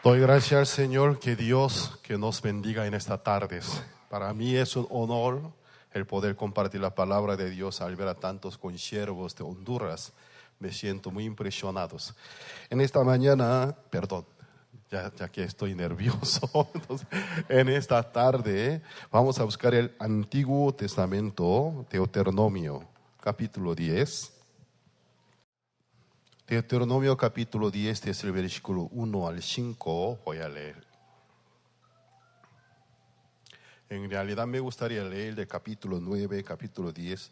Doy gracias al Señor que Dios que nos bendiga en esta tarde. Para mí es un honor el poder compartir la palabra de Dios al ver a tantos consiervos de Honduras. Me siento muy impresionado. En esta mañana, perdón, ya que estoy nervioso, entonces, en esta tarde vamos a buscar el Antiguo Testamento, Deuteronomio, capítulo 10. Deuteronomio capítulo 10, desde el versículo 1 al 5, voy a leer. En realidad me gustaría leer del capítulo 9, capítulo 10,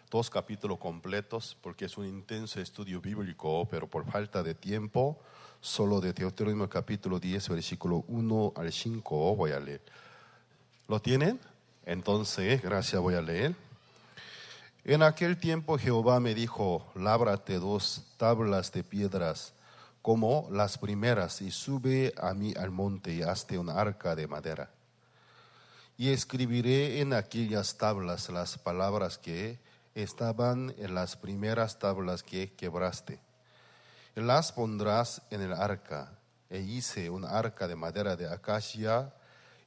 dos capítulos completos, porque es un intenso estudio bíblico, pero por falta de tiempo, solo de Deuteronomio capítulo 10, versículo 1 al 5, voy a leer. ¿Lo tienen? Entonces, gracias, voy a leer. En aquel tiempo Jehová me dijo: lábrate 2 tablas de piedras como las primeras, y sube a mí al monte y hazte un arca de madera. Y escribiré en aquellas tablas las palabras que estaban en las primeras tablas que quebraste. Y las pondrás en el arca. E hice un arca de madera de acacia,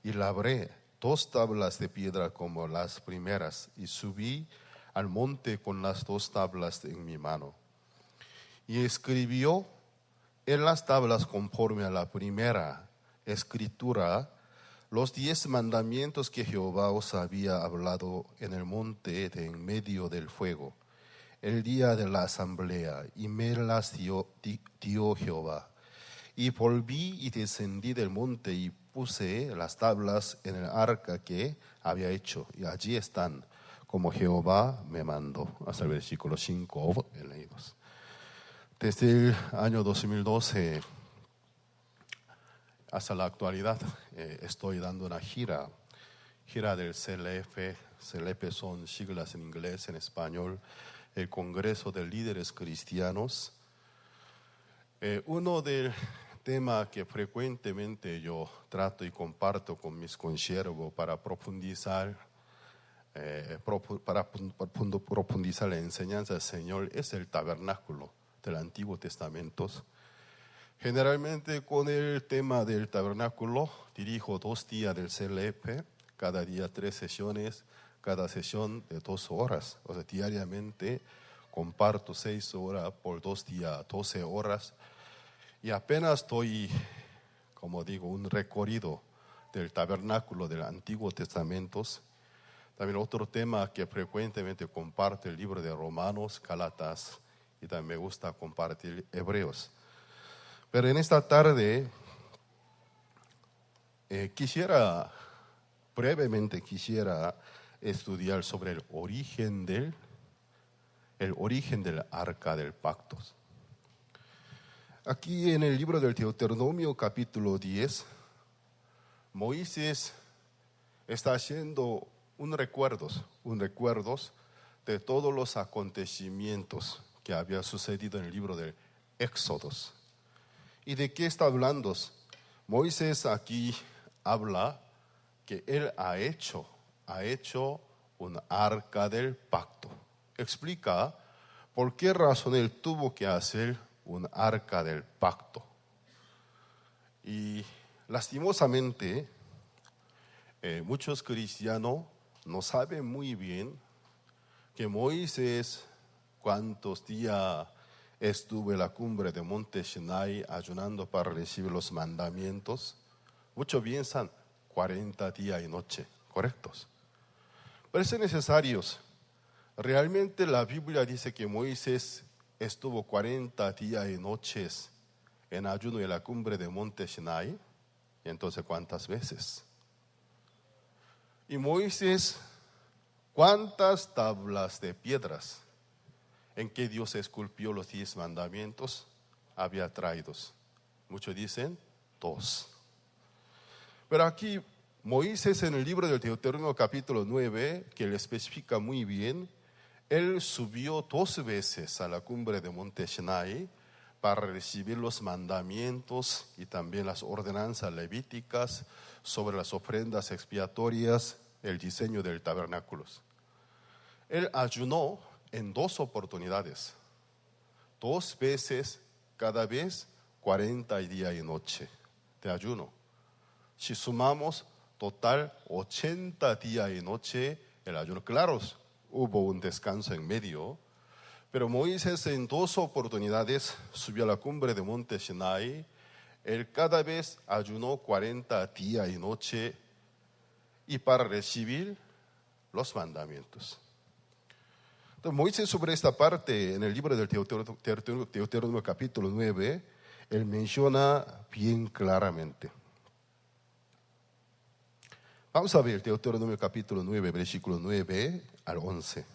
y labré 2 tablas de piedra como las primeras, y subí al monte con las 2 tablas en mi mano. Y escribió en las tablas, conforme a la primera escritura, los 10 mandamientos que Jehová os había hablado en el monte de en medio del fuego, el día de la asamblea, y me las dio Jehová. Y volví y descendí del monte y puse las tablas en el arca que había hecho, y allí están, como Jehová me mandó. Hasta el versículo 5 leídos. Desde el año 2012 hasta la actualidad estoy dando una gira del CLF. CLF son siglas en inglés, en español, el Congreso de Líderes Cristianos. Uno del tema que frecuentemente yo trato y comparto con mis consiervos para profundizar la enseñanza del Señor es el tabernáculo del Antiguo Testamento. Generalmente con el tema del tabernáculo dirijo 2 días del CLF, cada día 3 sesiones, cada sesión de 2 horas. O sea, diariamente comparto 6 horas por 2 días, 12 horas. Y apenas estoy, como digo, un recorrido del tabernáculo del Antiguo Testamento. También otro tema que frecuentemente comparto, el libro de Romanos, Gálatas, y también me gusta compartir Hebreos. Pero en esta tarde brevemente quisiera estudiar sobre el origen del arca del pacto. Aquí en el libro del Deuteronomio capítulo 10, Moisés está haciendo un recuerdo de todos los acontecimientos que había sucedido en el libro del Éxodos. ¿Y de qué está hablando? Moisés aquí habla que él ha hecho un arca del pacto. Explica por qué razón él tuvo que hacer un arca del pacto. Y lastimosamente, muchos cristianos no saben muy bien que Moisés, cuántos días estuvo en la cumbre de Monte Sinai ayunando para recibir los mandamientos. Muchos piensan 40 días y noche, correctos. Pero es necesario. Realmente la Biblia dice que Moisés estuvo 40 días y noches en ayuno en la cumbre de Monte Sinai. ¿Y entonces cuántas veces? Y Moisés, ¿cuántas tablas de piedras en que Dios esculpió los 10 mandamientos había traído? Muchos dicen 2. Pero aquí Moisés, en el libro del Deuteronomio capítulo 9, que le especifica muy bien, él subió 2 veces a la cumbre de Monte Sinai para recibir los mandamientos y también las ordenanzas levíticas sobre las ofrendas expiatorias, el diseño del tabernáculo. Él ayunó en 2 oportunidades, 2 veces, cada vez 40 días y noche. de ayuno. Si sumamos total 80 días y noche el ayuno. Claro, hubo un descanso en medio, pero Moisés en 2 oportunidades subió a la cumbre de monte Sinai. Él cada vez ayunó 40 días y noche y para recibir los mandamientos. Entonces, Moisés sobre esta parte en el libro del Deuteronomio capítulo 9, él menciona bien claramente. Vamos a ver Deuteronomio capítulo 9, versículo 9 al 11.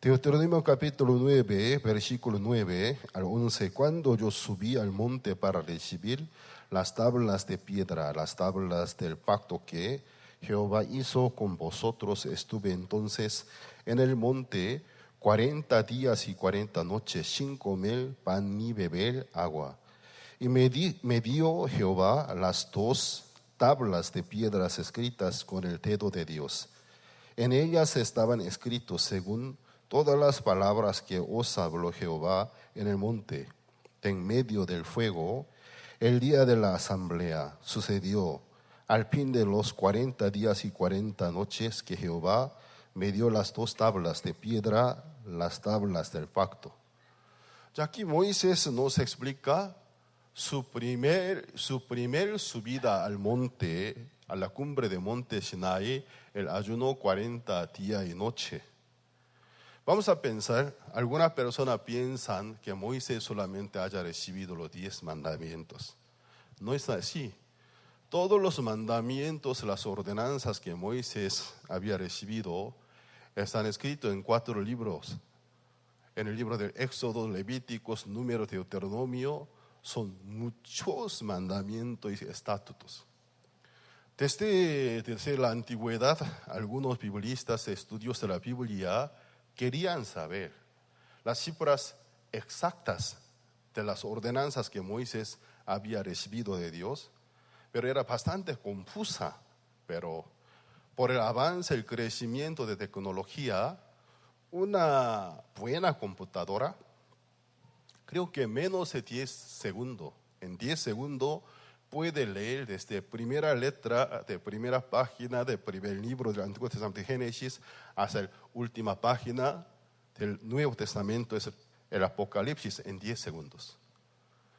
Deuteronomio capítulo 9, versículo 9 al 11. Cuando yo subí al monte para recibir las tablas de piedra, las tablas del pacto que Jehová hizo con vosotros, estuve entonces en el monte 40 días y 40 noches, sin comer pan ni beber agua. Y me dio Jehová las 2 tablas de piedras escritas con el dedo de Dios. En ellas estaban escritos según todas las palabras que os habló Jehová en el monte, en medio del fuego, el día de la asamblea. Sucedió al fin de los 40 días y 40 noches que Jehová me dio las 2 tablas de piedra, las tablas del pacto. Ya aquí Moisés nos explica su primer subida al monte, a la cumbre de monte Sinai, el ayuno 40 días y noche. Vamos a pensar, algunas personas piensan que Moisés solamente haya recibido los 10 mandamientos. No es así. Todos los mandamientos, las ordenanzas que Moisés había recibido, están escritos en 4 libros. En el libro del Éxodo, Levíticos, Números, Deuteronomio, son muchos mandamientos y estatutos. Desde la antigüedad, algunos biblistas, estudiosos de la Biblia, querían saber las cifras exactas de las ordenanzas que Moisés había recibido de Dios, pero era bastante confusa. Pero por el avance, el crecimiento de tecnología, una buena computadora, creo que menos de 10 segundos, en 10 segundos puede leer desde primera letra de primera página del primer libro del Antiguo Testamento de Génesis hasta la última página del Nuevo Testamento, es el Apocalipsis, en 10 segundos.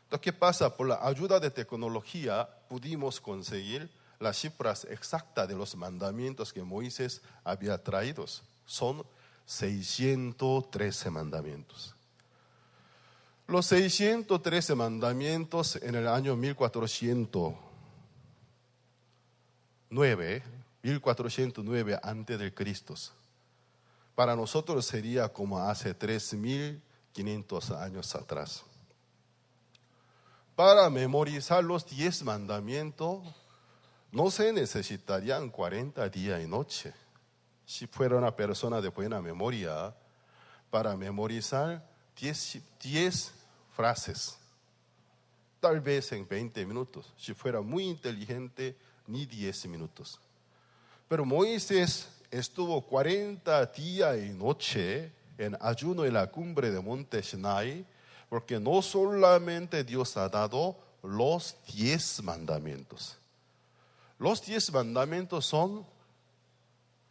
Entonces, ¿qué pasa? Por la ayuda de tecnología pudimos conseguir las cifras exactas de los mandamientos que Moisés había traído. Son 613 mandamientos. Los 613 mandamientos en el año 1409 antes de Cristo. Para nosotros sería como hace 3500 años atrás. Para memorizar los 10 mandamientos no se necesitarían 40 días y noche. Si fuera una persona de buena memoria, para memorizar 10 frases, tal vez en 20 minutos. Si fuera muy inteligente, ni 10 minutos. Pero Moisés estuvo 40 días y noche en ayuno en la cumbre de monte Sinai, porque no solamente Dios ha dado los 10 mandamientos. Los 10 mandamientos son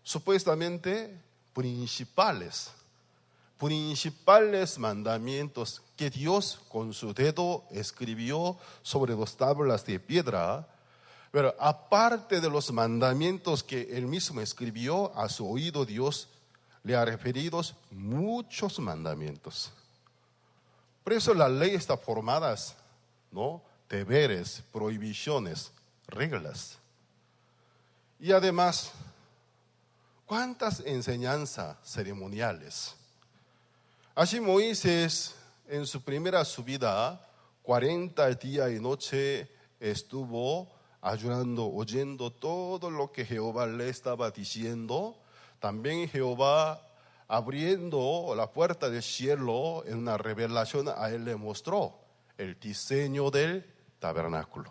supuestamente principales mandamientos que Dios con su dedo escribió sobre 2 tablas de piedra. Pero aparte de los mandamientos que él mismo escribió, a su oído Dios le ha referido muchos mandamientos. Por eso la ley está formada, ¿no? Deberes, prohibiciones, reglas. Y además, ¿cuántas enseñanzas ceremoniales? Así Moisés, en su primera subida, 40 días y noche estuvo ayunando, oyendo todo lo que Jehová le estaba diciendo. También Jehová, abriendo la puerta del cielo, en una revelación a él le mostró el diseño del tabernáculo.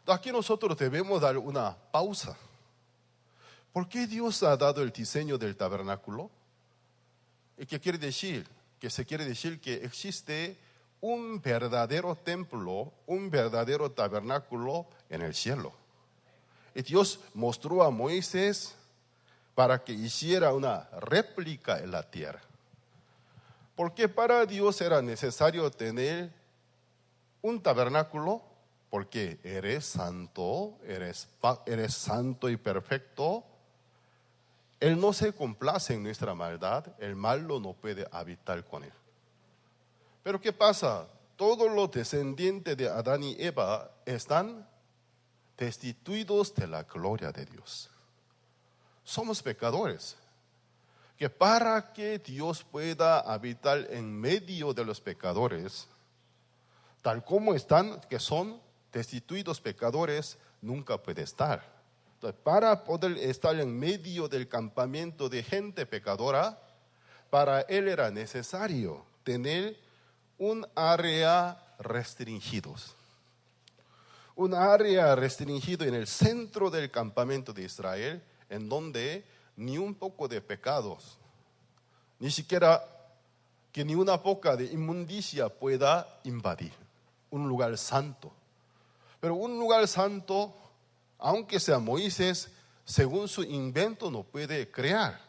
Aquí nosotros debemos dar una pausa. ¿Por qué Dios ha dado el diseño del tabernáculo? ¿Y qué quiere decir? Que se quiere decir que existe un verdadero templo, un verdadero tabernáculo en el cielo. Y Dios mostró a Moisés para que hiciera una réplica en la tierra. Porque para Dios era necesario tener un tabernáculo, porque eres santo y perfecto. Él no se complace en nuestra maldad, el malo no puede habitar con él. Pero ¿qué pasa? Todos los descendientes de Adán y Eva están destituidos de la gloria de Dios. Somos pecadores. Que para que Dios pueda habitar en medio de los pecadores, tal como están, que son destituidos pecadores, nunca puede estar. Entonces, para poder estar en medio del campamento de gente pecadora, para él era necesario tener un área restringido. Un área restringido en el centro del campamento de Israel, en donde ni un poco de pecados, ni siquiera que ni una poca de inmundicia pueda invadir. Un lugar santo. Pero un lugar santo, aunque sea Moisés, según su invento no puede crear.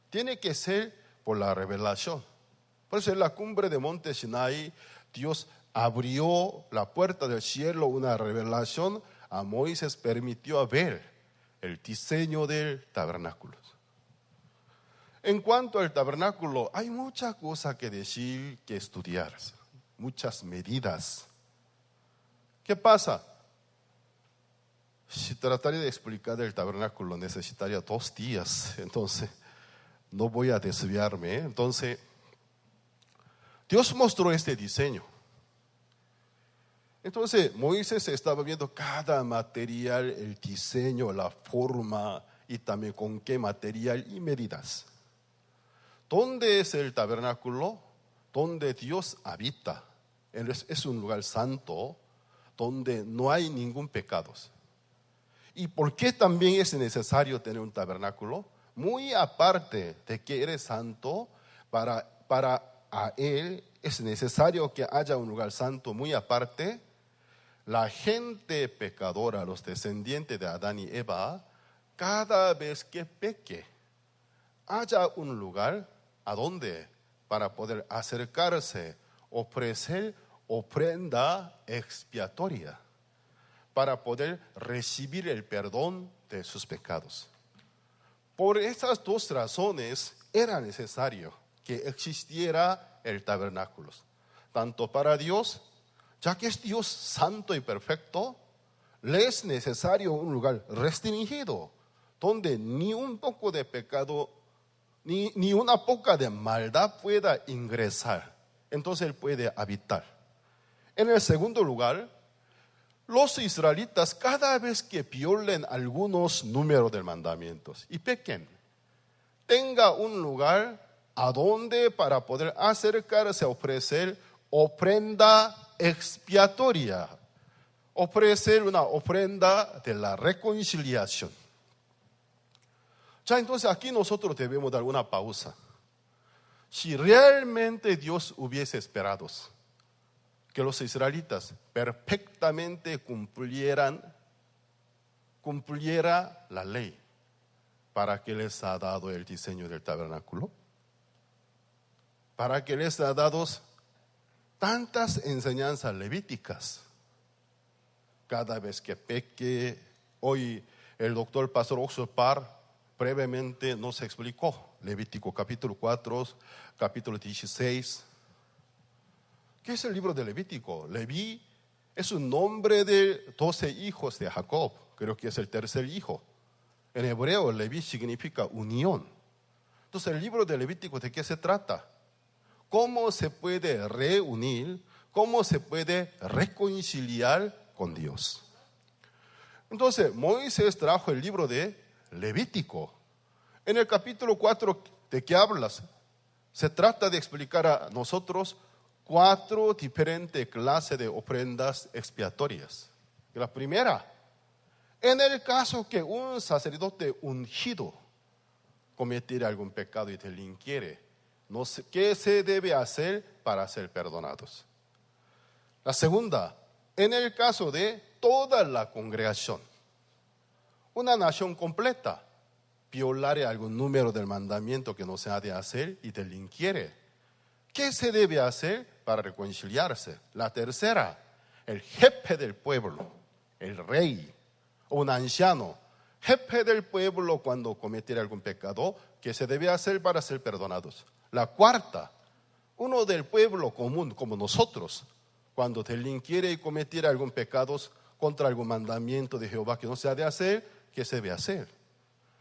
Tiene que ser por la revelación. Por eso en la cumbre de Monte Sinai, Dios abrió la puerta del cielo, una revelación a Moisés, permitió ver el diseño del tabernáculo. En cuanto al tabernáculo, hay muchas cosas que decir, que estudiar, muchas medidas. ¿Qué pasa? Si trataría de explicar el tabernáculo necesitaría 2 días, entonces no voy a desviarme. Entonces, Dios mostró este diseño. Entonces, Moisés estaba viendo cada material, el diseño, la forma y también con qué material y medidas. ¿Dónde es el tabernáculo? Donde Dios habita. Es un lugar santo donde no hay ningún pecado. ¿Y por qué también es necesario tener un tabernáculo? Muy aparte de que eres santo, para a él es necesario que haya un lugar santo. Muy aparte, la gente pecadora, los descendientes de Adán y Eva, cada vez que peque, haya un lugar a donde para poder acercarse, ofrecer ofrenda expiatoria, para poder recibir el perdón de sus pecados. Por estas 2 razones era necesario que existiera el tabernáculo, tanto para Dios, ya que es Dios santo y perfecto, le es necesario un lugar restringido, donde ni un poco de pecado, ni una poca de maldad pueda ingresar. Entonces él puede habitar. En el segundo lugar, los israelitas cada vez que violen algunos números de mandamientos y pequen, tenga un lugar a donde para poder acercarse a ofrecer ofrenda expiatoria, ofrecer una ofrenda de la reconciliación. Ya, entonces aquí nosotros debemos dar una pausa. Si realmente Dios hubiese esperado que los israelitas perfectamente cumpliera la ley, ¿para qué les ha dado el diseño del tabernáculo? ¿Para qué les ha dado tantas enseñanzas levíticas? Cada vez que peque, hoy el doctor Pastor Oxopar brevemente nos explicó Levítico capítulo 4, capítulo 16. ¿Qué es el libro de Levítico? Leví es un nombre de 12 hijos de Jacob, creo que es el tercer hijo. En hebreo, Leví significa unión. Entonces, el libro de Levítico, ¿de qué se trata? ¿Cómo se puede reunir? ¿Cómo se puede reconciliar con Dios? Entonces, Moisés trajo el libro de Levítico. En el capítulo 4, ¿de qué hablas? Se trata de explicar a nosotros 4 diferentes clases de ofrendas expiatorias. La primera, en el caso que un sacerdote ungido cometiera algún pecado y delinquiere, ¿Qué se debe hacer para ser perdonados? La segunda, en el caso de toda la congregación, una nación completa, violar algún número del mandamiento que no se ha de hacer y delinquiere. ¿Qué se debe hacer para reconciliarse? La tercera, el jefe del pueblo, el rey o un anciano, jefe del pueblo cuando cometiera algún pecado, ¿qué se debe hacer para ser perdonados? La cuarta, uno del pueblo común como nosotros, cuando delinquiere y cometiera algún pecado contra algún mandamiento de Jehová que no se ha de hacer, ¿qué se debe hacer?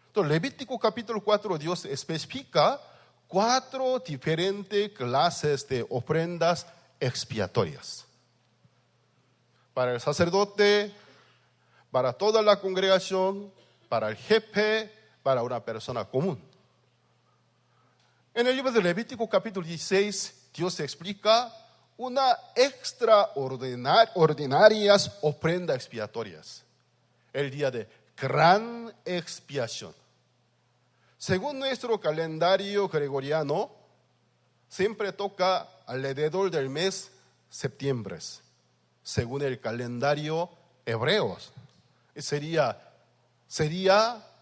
Entonces, Levítico capítulo 4, Dios especifica 4 diferentes clases de ofrendas expiatorias. Para el sacerdote, para toda la congregación, para el jefe, para una persona común. En el libro de Levítico capítulo 16, Dios explica una extraordinarias ofrendas expiatorias. El día de gran expiación. Según nuestro calendario gregoriano, siempre toca alrededor del mes septiembre. Según el calendario hebreo, sería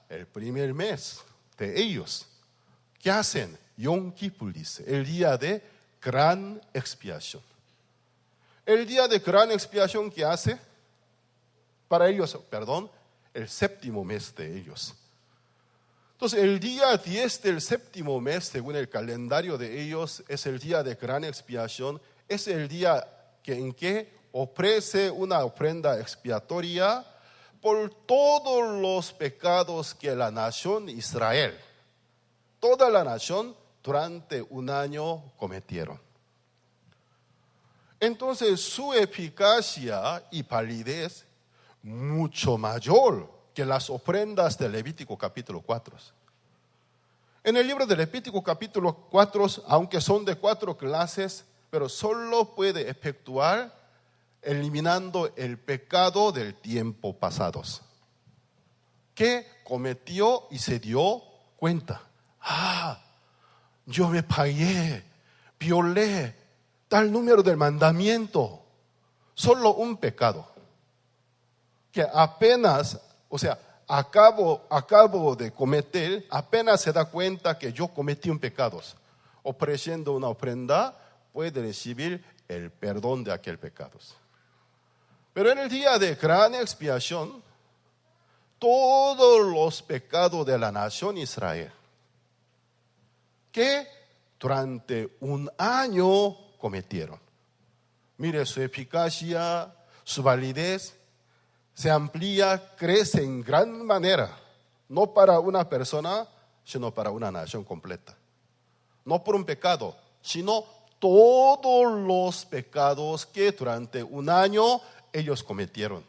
el primer mes de ellos. ¿Qué hacen? Yom Kippur dice, el día de gran expiación. El día de gran expiación, ¿qué hace? Para ellos, el séptimo mes de ellos. Entonces, el día 10 del séptimo mes, según el calendario de ellos, es el día de gran expiación. Es el día en que ofrece una ofrenda expiatoria por todos los pecados que la nación Israel, toda la nación, durante un año cometieron. Entonces, su eficacia y validez mucho mayor que las ofrendas de Levítico capítulo 4. En el libro de Levítico capítulo 4, aunque son de 4 clases, pero solo puede efectuar eliminando el pecado del tiempo pasados, que cometió y se dio cuenta. Yo me pagué, violé tal número del mandamiento, solo un pecado que apenas, acabo de cometer, apenas se da cuenta que yo cometí un pecado. Ofreciendo una ofrenda, puede recibir el perdón de aquel pecado. Pero en el día de gran expiación, todos los pecados de la nación Israel, que durante un año cometieron. Mire, su eficacia, su validez se amplía, crece en gran manera, no para una persona, sino para una nación completa. No por un pecado, sino todos los pecados que durante un año ellos cometieron.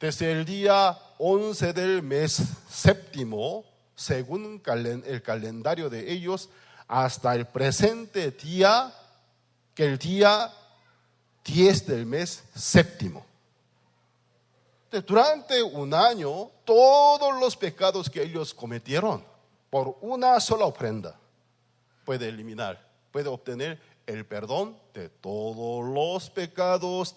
Desde el día 11 del mes séptimo, según el calendario de ellos, hasta el presente día, que el día 10 del mes séptimo. Durante un año, todos los pecados que ellos cometieron, por una sola ofrenda, puede eliminar, puede obtener el perdón de todos los pecados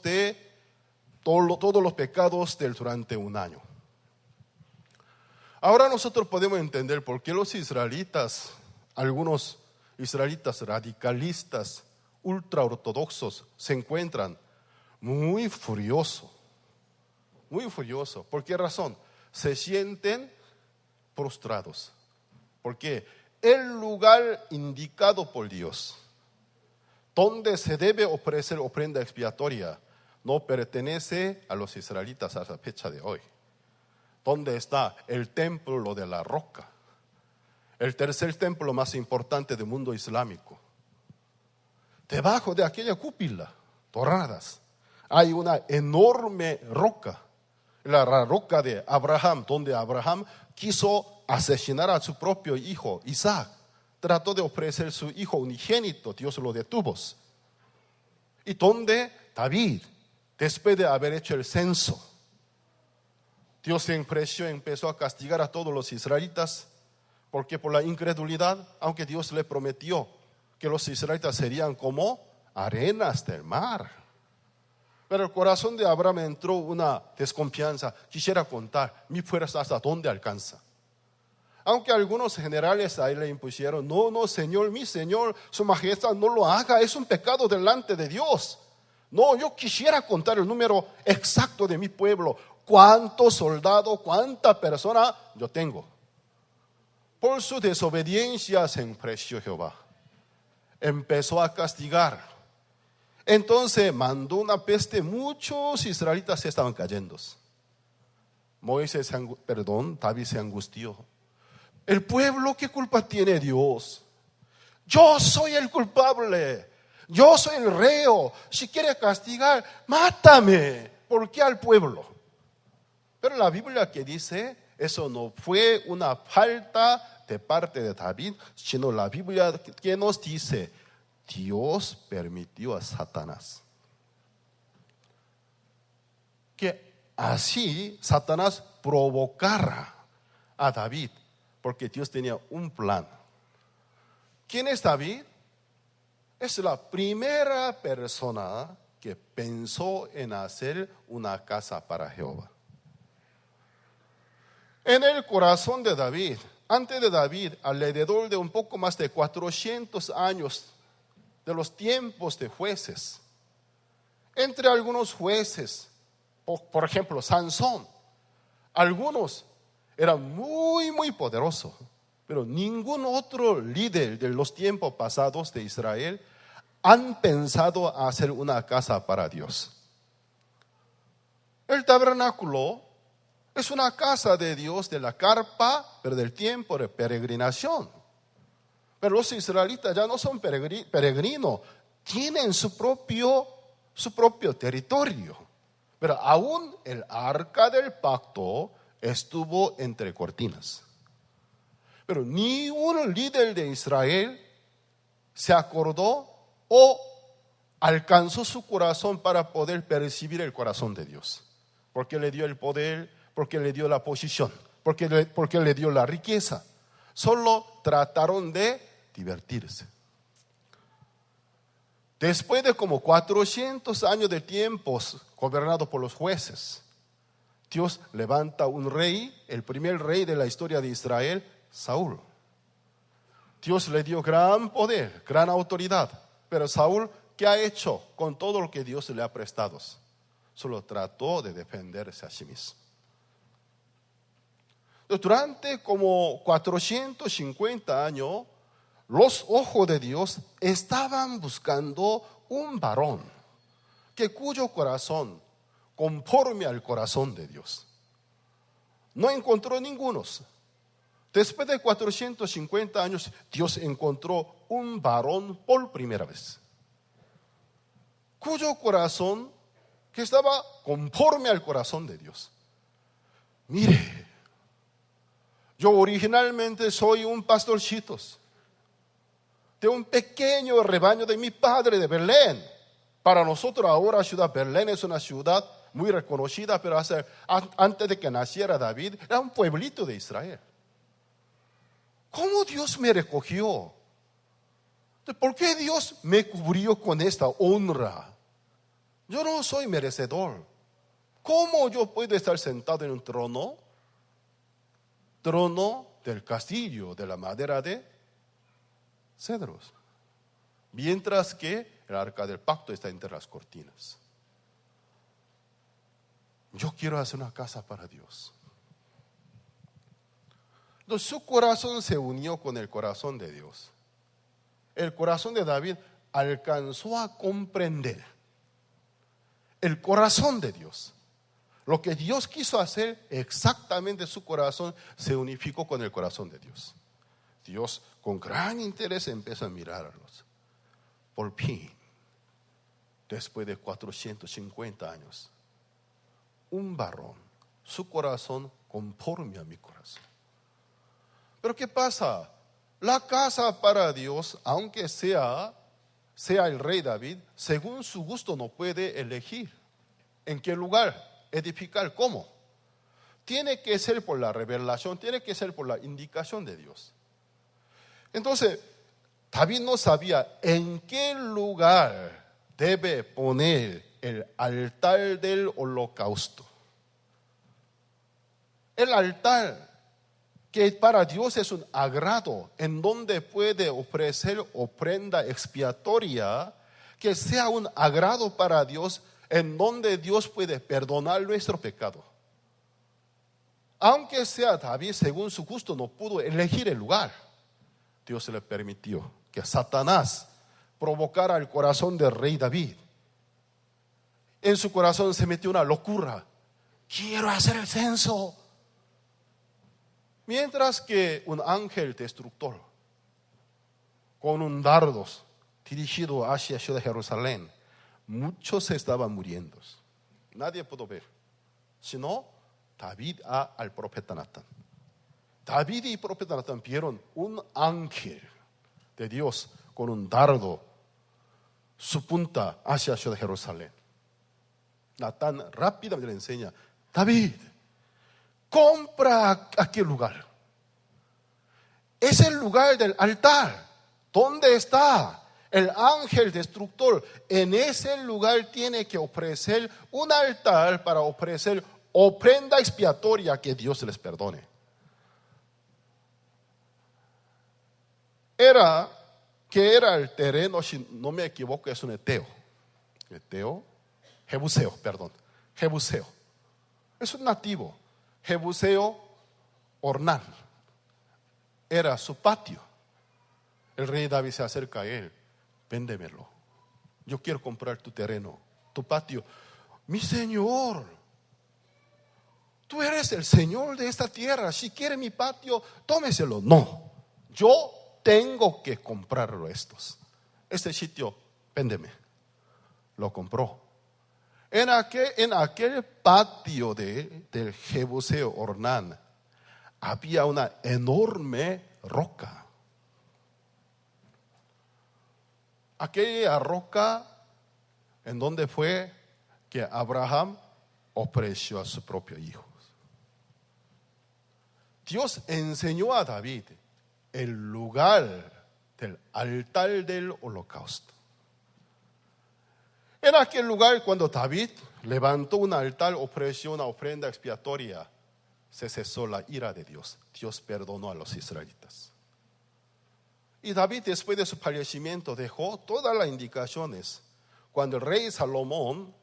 durante un año. Ahora nosotros podemos entender por qué los israelitas, algunos israelitas radicalistas, ultraortodoxos, se encuentran muy furiosos. Muy furiosos. ¿Por qué razón? Se sienten prostrados. Porque el lugar indicado por Dios, donde se debe ofrecer ofrenda expiatoria, no pertenece a los israelitas a la fecha de hoy. ¿Dónde está el templo de la roca? El tercer templo más importante del mundo islámico. Debajo de aquella cúpula doradas hay una enorme roca, la roca de Abraham, donde Abraham quiso asesinar a su propio hijo Isaac. Trató de ofrecer su hijo unigénito, Dios lo detuvo. Y donde David, después de haber hecho el censo, Dios empezó a castigar a todos los israelitas, porque por la incredulidad, aunque Dios le prometió que los israelitas serían como arenas del mar. Pero el corazón de Abraham entró una desconfianza. Quisiera contar, mi fuerza hasta dónde alcanza. Aunque algunos generales ahí le impusieron, no, Señor, mi Señor, su majestad, no lo haga, es un pecado delante de Dios. No, yo quisiera contar el número exacto de mi pueblo, cuántos soldados, cuánta persona yo tengo. Por su desobediencia se enfureció Jehová, empezó a castigar. Entonces mandó una peste, muchos israelitas se estaban cayendo. David se angustió. El pueblo, ¿qué culpa tiene Dios? Yo soy el culpable, yo soy el reo. Si quiere castigar, mátame. ¿Por qué al pueblo? Pero la Biblia que dice, eso no fue una falta de parte de David, sino la Biblia que nos dice, Dios permitió a Satanás que así Satanás provocara a David, porque Dios tenía un plan. ¿Quién es David? Es la primera persona que pensó en hacer una casa para Jehová. En el corazón de David, antes de David, alrededor de un poco más de 400 años de los tiempos de jueces, entre algunos jueces, por ejemplo, Sansón, algunos eran muy poderosos, pero ningún otro líder de los tiempos pasados de Israel han pensado hacer una casa para Dios. El tabernáculo es una casa de Dios, de la carpa, pero del tiempo de peregrinación. Pero los israelitas ya no son peregrinos, tienen su propio territorio. Pero aún el arca del pacto estuvo entre cortinas. Pero ni un líder de Israel se acordó o alcanzó su corazón para poder percibir el corazón de Dios. Porque le dio el poder, porque le dio la posición, porque le dio la riqueza. Solo trataron de divertirse. Después de como 400 años de tiempos gobernado por los jueces, Dios levanta un rey, el primer rey de la historia de Israel, Saúl. Dios le dio gran poder, gran autoridad, pero Saúl, ¿qué ha hecho con todo lo que Dios le ha prestado? Solo trató de defenderse a sí mismo. Durante como 450 años, los ojos de Dios estaban buscando un varón cuyo corazón conforme al corazón de Dios. No encontró ninguno. Después de 450 años, Dios encontró un varón por primera vez, cuyo corazón que estaba conforme al corazón de Dios. Mire, yo originalmente soy un pastorcito de un pequeño rebaño de mi padre de Belén. Para nosotros ahora ciudad Belén es una ciudad muy reconocida, pero antes de que naciera David era un pueblito de Israel. ¿Cómo Dios me recogió? ¿Por qué Dios me cubrió con esta honra? Yo no soy merecedor. ¿Cómo yo puedo estar sentado en un trono? Trono del castillo de la madera de cedros, mientras que el arca del pacto está entre las cortinas. Yo quiero hacer una casa para Dios. Entonces su corazón se unió con el corazón de Dios. El corazón de David alcanzó a comprender el corazón de Dios. Lo que Dios quiso hacer, exactamente su corazón se unificó con el corazón de Dios. Dios con gran interés empezó a mirarlos. Por fin, después de 450 años, un varón, su corazón conforme a mi corazón. Pero ¿qué pasa? La casa para Dios, aunque sea el rey David, según su gusto no puede elegir en qué lugar edificar, cómo. Tiene que ser por la revelación, tiene que ser por la indicación de Dios. Entonces, David no sabía en qué lugar debe poner el altar del holocausto. El altar que para Dios es un agrado, en donde puede ofrecer ofrenda expiatoria, que sea un agrado para Dios, en donde Dios puede perdonar nuestro pecado. Aunque sea David, según su gusto, no pudo elegir el lugar. Dios le permitió que Satanás provocara el corazón del rey David. En su corazón se metió una locura. Quiero hacer el censo. Mientras que un ángel destructor con un dardo dirigido hacia Ciudad de Jerusalén, muchos estaban muriendo. Nadie pudo ver, sino David al profeta Natán. David y el profeta Natán vieron un ángel de Dios con un dardo, su punta hacia Ciudad de Jerusalén. Natán rápidamente le enseña: David, compra aquel lugar. Es el lugar del altar. ¿Dónde está el ángel destructor? En ese lugar tiene que ofrecer un altar para ofrecer ofrenda expiatoria, que Dios les perdone. Era el terreno, si no me equivoco, es un Jebuseo. Es un nativo. Jebuseo Ornán. Era su patio. El rey David se acerca a él: véndemelo. Yo quiero comprar tu terreno, tu patio. Mi señor, tú eres el señor de esta tierra. Si quiere mi patio, tómeselo. No, yo tengo que comprarlo estos. Este sitio, véndeme. Lo compró. En aquel patio del Jebuseo Ornán había una enorme roca. Aquella roca, en donde fue que Abraham ofreció a su propio hijo. Dios enseñó a David el lugar del altar del holocausto. En aquel lugar, cuando David levantó un altar, ofreció una ofrenda expiatoria, se cesó la ira de Dios. Dios perdonó a los israelitas. Y David, después de su fallecimiento, dejó todas las indicaciones. Cuando el rey Salomón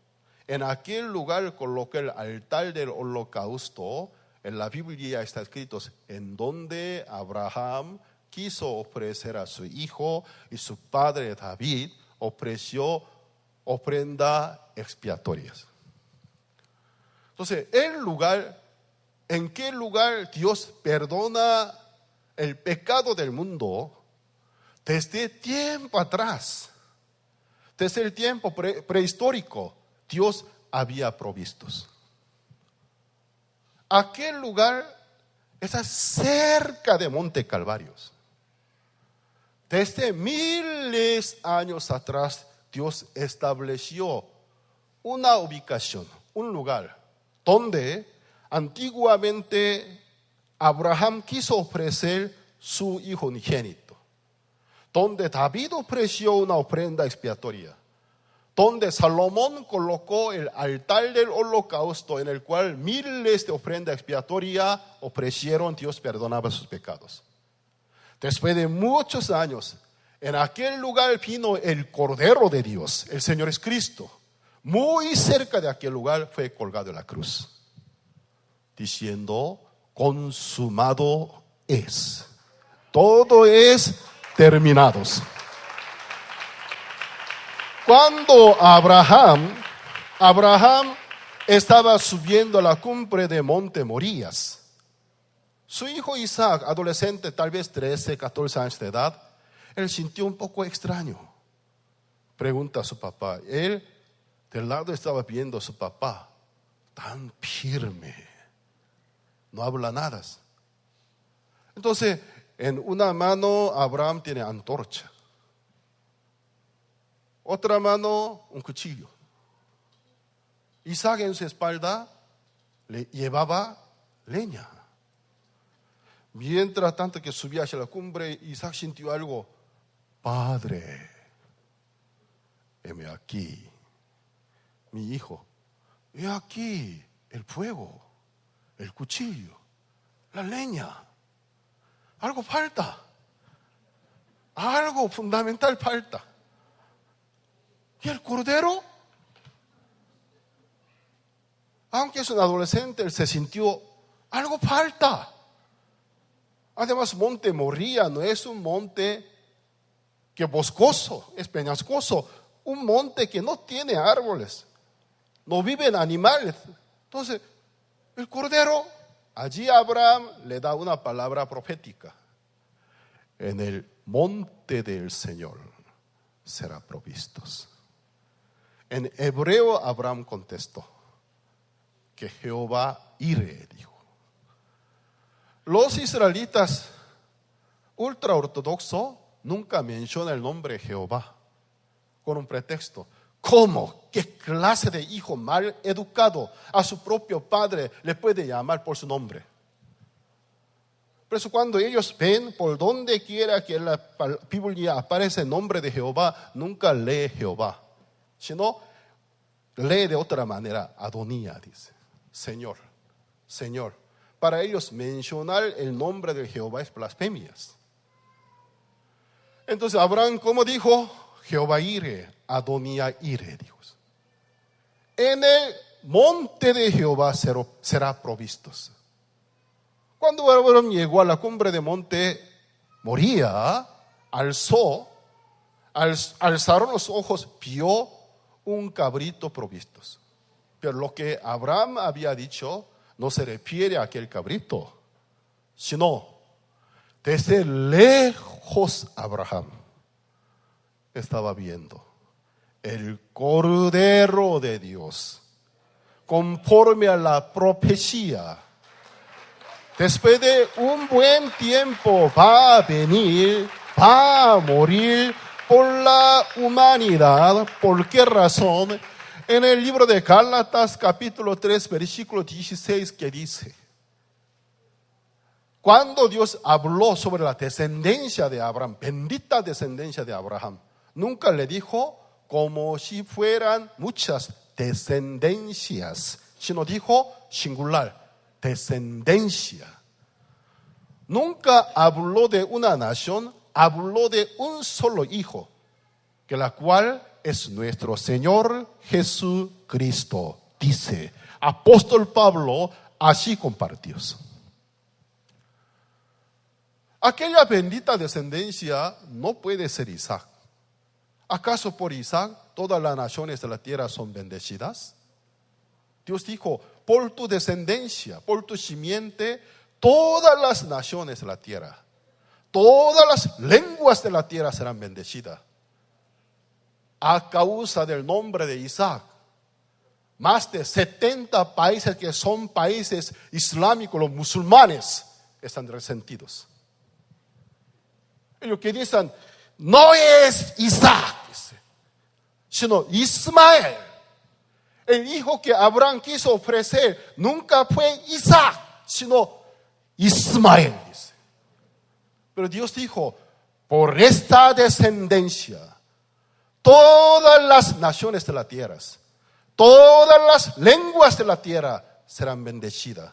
en aquel lugar colocó el altar del holocausto, en la Biblia está escrito: en donde Abraham quiso ofrecer a su hijo, y su padre David ofreció ofrenda expiatorias. Entonces, ¿en qué lugar Dios perdona el pecado del mundo? Desde tiempo atrás, desde el tiempo prehistórico, Dios había provistos. Aquel lugar está cerca de Monte Calvarios. Desde miles de años atrás, Dios estableció una ubicación, un lugar, donde antiguamente Abraham quiso ofrecer su hijo unigénito, donde David ofreció una ofrenda expiatoria, donde Salomón colocó el altar del holocausto, en el cual miles de ofrendas expiatorias ofrecieron. Dios perdonaba sus pecados. Después de muchos años, en aquel lugar vino el Cordero de Dios, el Señor es Cristo. Muy cerca de aquel lugar fue colgado en la cruz, diciendo: consumado es. Todo es terminado. Cuando Abraham estaba subiendo a la cumbre de Monte Morías, su hijo Isaac, adolescente, tal vez 13, 14 años de edad, él sintió un poco extraño. Pregunta a su papá. Él del lado estaba viendo a su papá tan firme, no habla nada. Entonces, en una mano Abraham tiene antorcha, otra mano un cuchillo. Isaac en su espalda le llevaba leña. Mientras tanto que subía hacia la cumbre, Isaac sintió algo Padre, heme aquí, mi hijo, he aquí el fuego, el cuchillo, la leña. Algo falta, algo fundamental falta. ¿Y el cordero? Aunque es un adolescente, él se sintió, algo falta. Además, monte Moría no es un monte que boscoso, es peñascoso, un monte que no tiene árboles, no viven animales. Entonces, el cordero, allí Abraham le da una palabra profética: en el monte del Señor será provistos. En hebreo Abraham contestó que Jehová Ire, dijo. Los israelitas ultraortodoxos nunca mencionan el nombre Jehová con un pretexto. ¿Cómo? ¿Qué clase de hijo mal educado a su propio padre le puede llamar por su nombre? Por eso cuando ellos ven por donde quiera que en la Biblia aparece el nombre de Jehová, nunca lee Jehová, sino lee de otra manera, Adonía, dice, Señor, Señor. Para ellos mencionar el nombre de Jehová es blasfemias. Entonces Abraham, ¿cómo dijo? Jehová Ire, Adonía Ire, dijo. En el monte de Jehová será provistos. Cuando Abraham llegó a la cumbre de monte Moría, alzaron los ojos, vio un cabrito provistos. Pero lo que Abraham había dicho no se refiere a aquel cabrito, sino desde lejos Abraham estaba viendo el Cordero de Dios, conforme a la profecía. Después de un buen tiempo va a venir, va a morir por la humanidad. ¿Por qué razón? En el libro de Gálatas capítulo 3 versículo 16 que dice: cuando Dios habló sobre la descendencia de Abraham, bendita descendencia de Abraham, nunca le dijo como si fueran muchas descendencias, sino dijo singular, descendencia. Nunca habló de una nación, habló de un solo hijo, que la cual es nuestro Señor Jesucristo. Dice apóstol Pablo, así compartió. Aquella bendita descendencia no puede ser Isaac. ¿Acaso por Isaac todas las naciones de la tierra son bendecidas? Dios dijo, por tu descendencia, por tu simiente, todas las naciones de la tierra, todas las lenguas de la tierra serán bendecidas. A causa del nombre de Isaac, más de 70 países que son países islámicos, los musulmanes, están resentidos. Ellos que dicen, no es Isaac, sino Ismael. El hijo que Abraham quiso ofrecer nunca fue Isaac, sino Ismael, dice. Pero Dios dijo, por esta descendencia, todas las naciones de la tierra, todas las lenguas de la tierra serán bendecidas.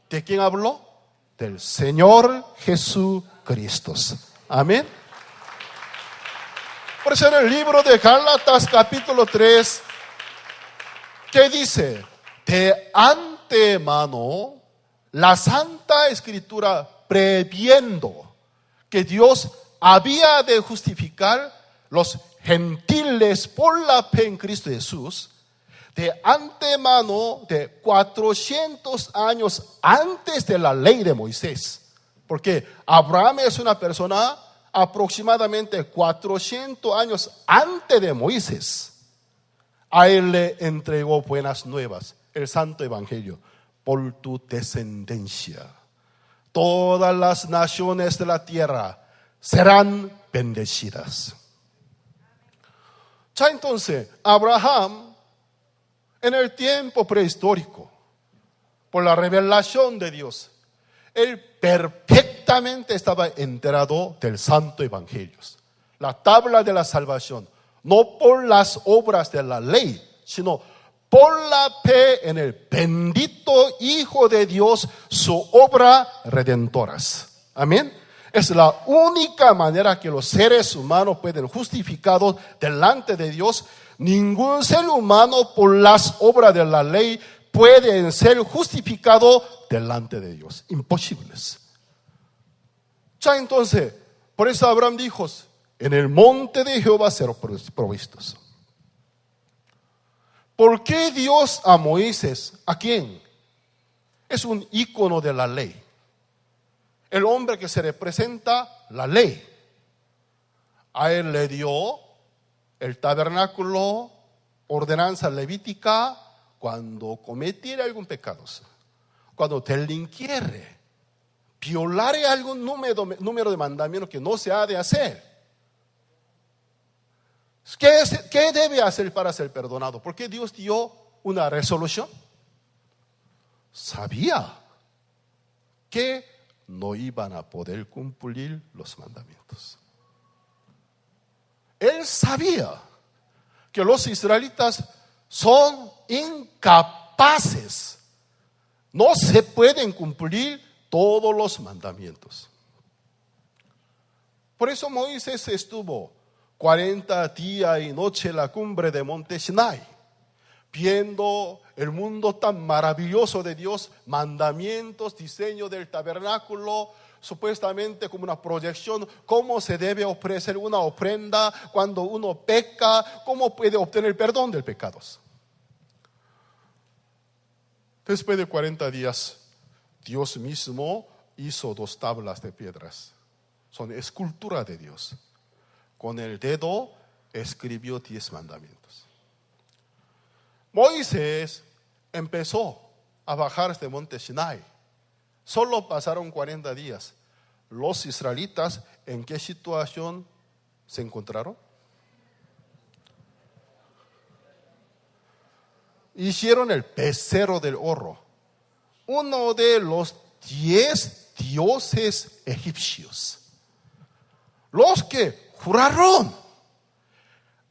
¿De quién habló? Del Señor Jesucristo. Amén. Por eso en el libro de Gálatas capítulo 3, ¿qué dice? De antemano, la Santa Escritura previendo que Dios había de justificar los gentiles por la fe en Cristo Jesús, de antemano, de 400 años antes de la ley de Moisés. Porque Abraham es una persona aproximadamente 400 años antes de Moisés. A él le entregó buenas nuevas, el santo evangelio. Por tu descendencia, todas las naciones de la tierra serán bendecidas. Ya entonces, Abraham, en el tiempo prehistórico, por la revelación de Dios, él perfectamente estaba enterado del santo evangelio. la tabla de la salvación, no por las obras de la ley, sino por la fe en el bendito Hijo de Dios, su obra redentora. Amén. Es la única manera que los seres humanos pueden justificados delante de Dios. Ningún ser humano por las obras de la ley puede ser justificado delante de Dios. Imposibles. Ya entonces, por eso Abraham dijo, en el monte de Jehová serán provistos. ¿Por qué Dios a Moisés? ¿A quién? Es un ícono de la ley. El hombre que se representa la ley. A él le dio el tabernáculo, ordenanza levítica, cuando cometiera algún pecado, cuando delinquiere, violare algún número de mandamientos que no se ha de hacer. ¿Qué debe hacer para ser perdonado? Porque Dios dio una resolución. Sabía que no iban a poder cumplir los mandamientos. Él sabía que los israelitas son incapaces. No se pueden cumplir todos los mandamientos. Por eso Moisés estuvo 40 días y noches en la cumbre de Monte Sinai, viendo el mundo tan maravilloso de Dios, mandamientos, diseño del tabernáculo, supuestamente como una proyección, cómo se debe ofrecer una ofrenda cuando uno peca, cómo puede obtener perdón de pecados. Después de 40 días, Dios mismo hizo 2 tablas de piedras. Son escultura de Dios. Con el dedo escribió 10 mandamientos. Moisés empezó a bajar este monte Sinai. Solo pasaron 40 días. Los israelitas, ¿en qué situación se encontraron? Hicieron el becerro del oro, uno de los 10 dioses egipcios. Los que juraron,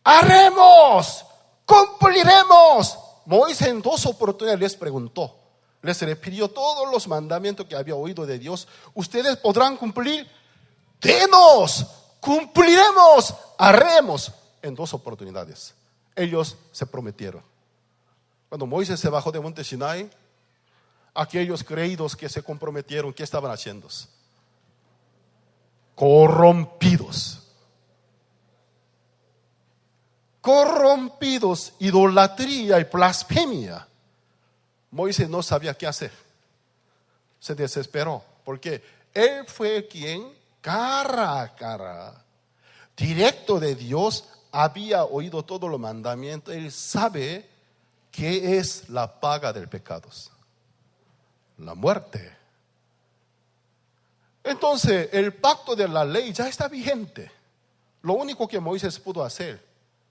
haremos, cumpliremos. Moisés en 2 oportunidades les preguntó, les refirió todos los mandamientos que había oído de Dios. ¿Ustedes podrán cumplir? Denos, cumpliremos, haremos. En 2 oportunidades ellos se prometieron. Cuando Moisés se bajó de Monte Sinai, aquellos creídos que se comprometieron, ¿qué estaban haciendo? Corrompidos. Corrompidos, idolatría y blasfemia. Moisés no sabía qué hacer. Se desesperó, porque él fue quien, cara a cara, directo de Dios, había oído todos los mandamientos. Él sabe qué es la paga del pecado: la muerte. Entonces, el pacto de la ley ya está vigente. Lo único que Moisés pudo hacer,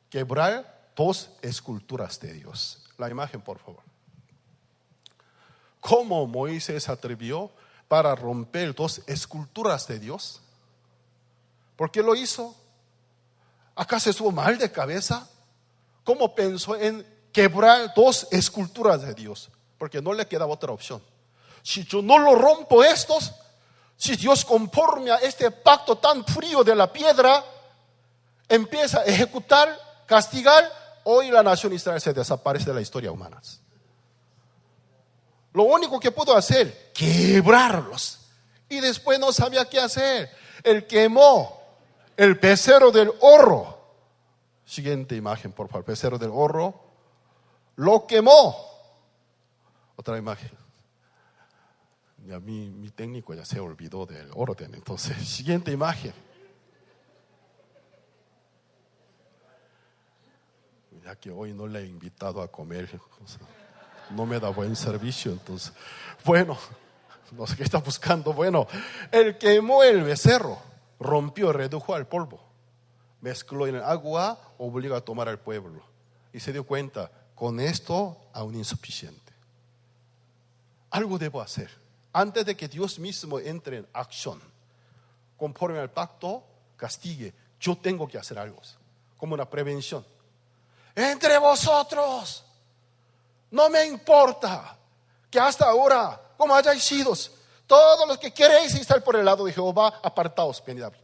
quebrar 2 esculturas de Dios. La imagen, por favor. ¿Cómo Moisés se atrevió para romper 2 esculturas de Dios? ¿Por qué lo hizo? ¿Acaso estuvo mal de cabeza? ¿Cómo pensó en quebrar 2 esculturas de Dios? Porque no le quedaba otra opción. Si yo no lo rompo estos, si Dios, conforme a este pacto tan frío de la piedra, empieza a ejecutar, castigar, hoy la nación Israel se desaparece de la historia humana. Lo único que pudo hacer, quebrarlos. Y después no sabía qué hacer. Él quemó el becerro del oro. Siguiente imagen, por favor. Becerro del oro. Lo quemó. Otra imagen. Ya mi técnico ya se olvidó del orden. Entonces, siguiente imagen. Ya que hoy no le he invitado a comer, entonces, no me da buen servicio. Entonces, bueno, no sé qué está buscando. Bueno, él quemó el becerro, rompió, redujo al polvo, mezcló en el agua, obligó a tomar al pueblo. Y se dio cuenta, con esto aún insuficiente. Algo debo hacer antes de que Dios mismo entre en acción. Conforme al pacto, castigue, yo tengo que hacer algo, como una prevención. Entre vosotros, no me importa que hasta ahora, como hayáis sido, todos los que queréis estar por el lado de Jehová, apartaos, venid a mí.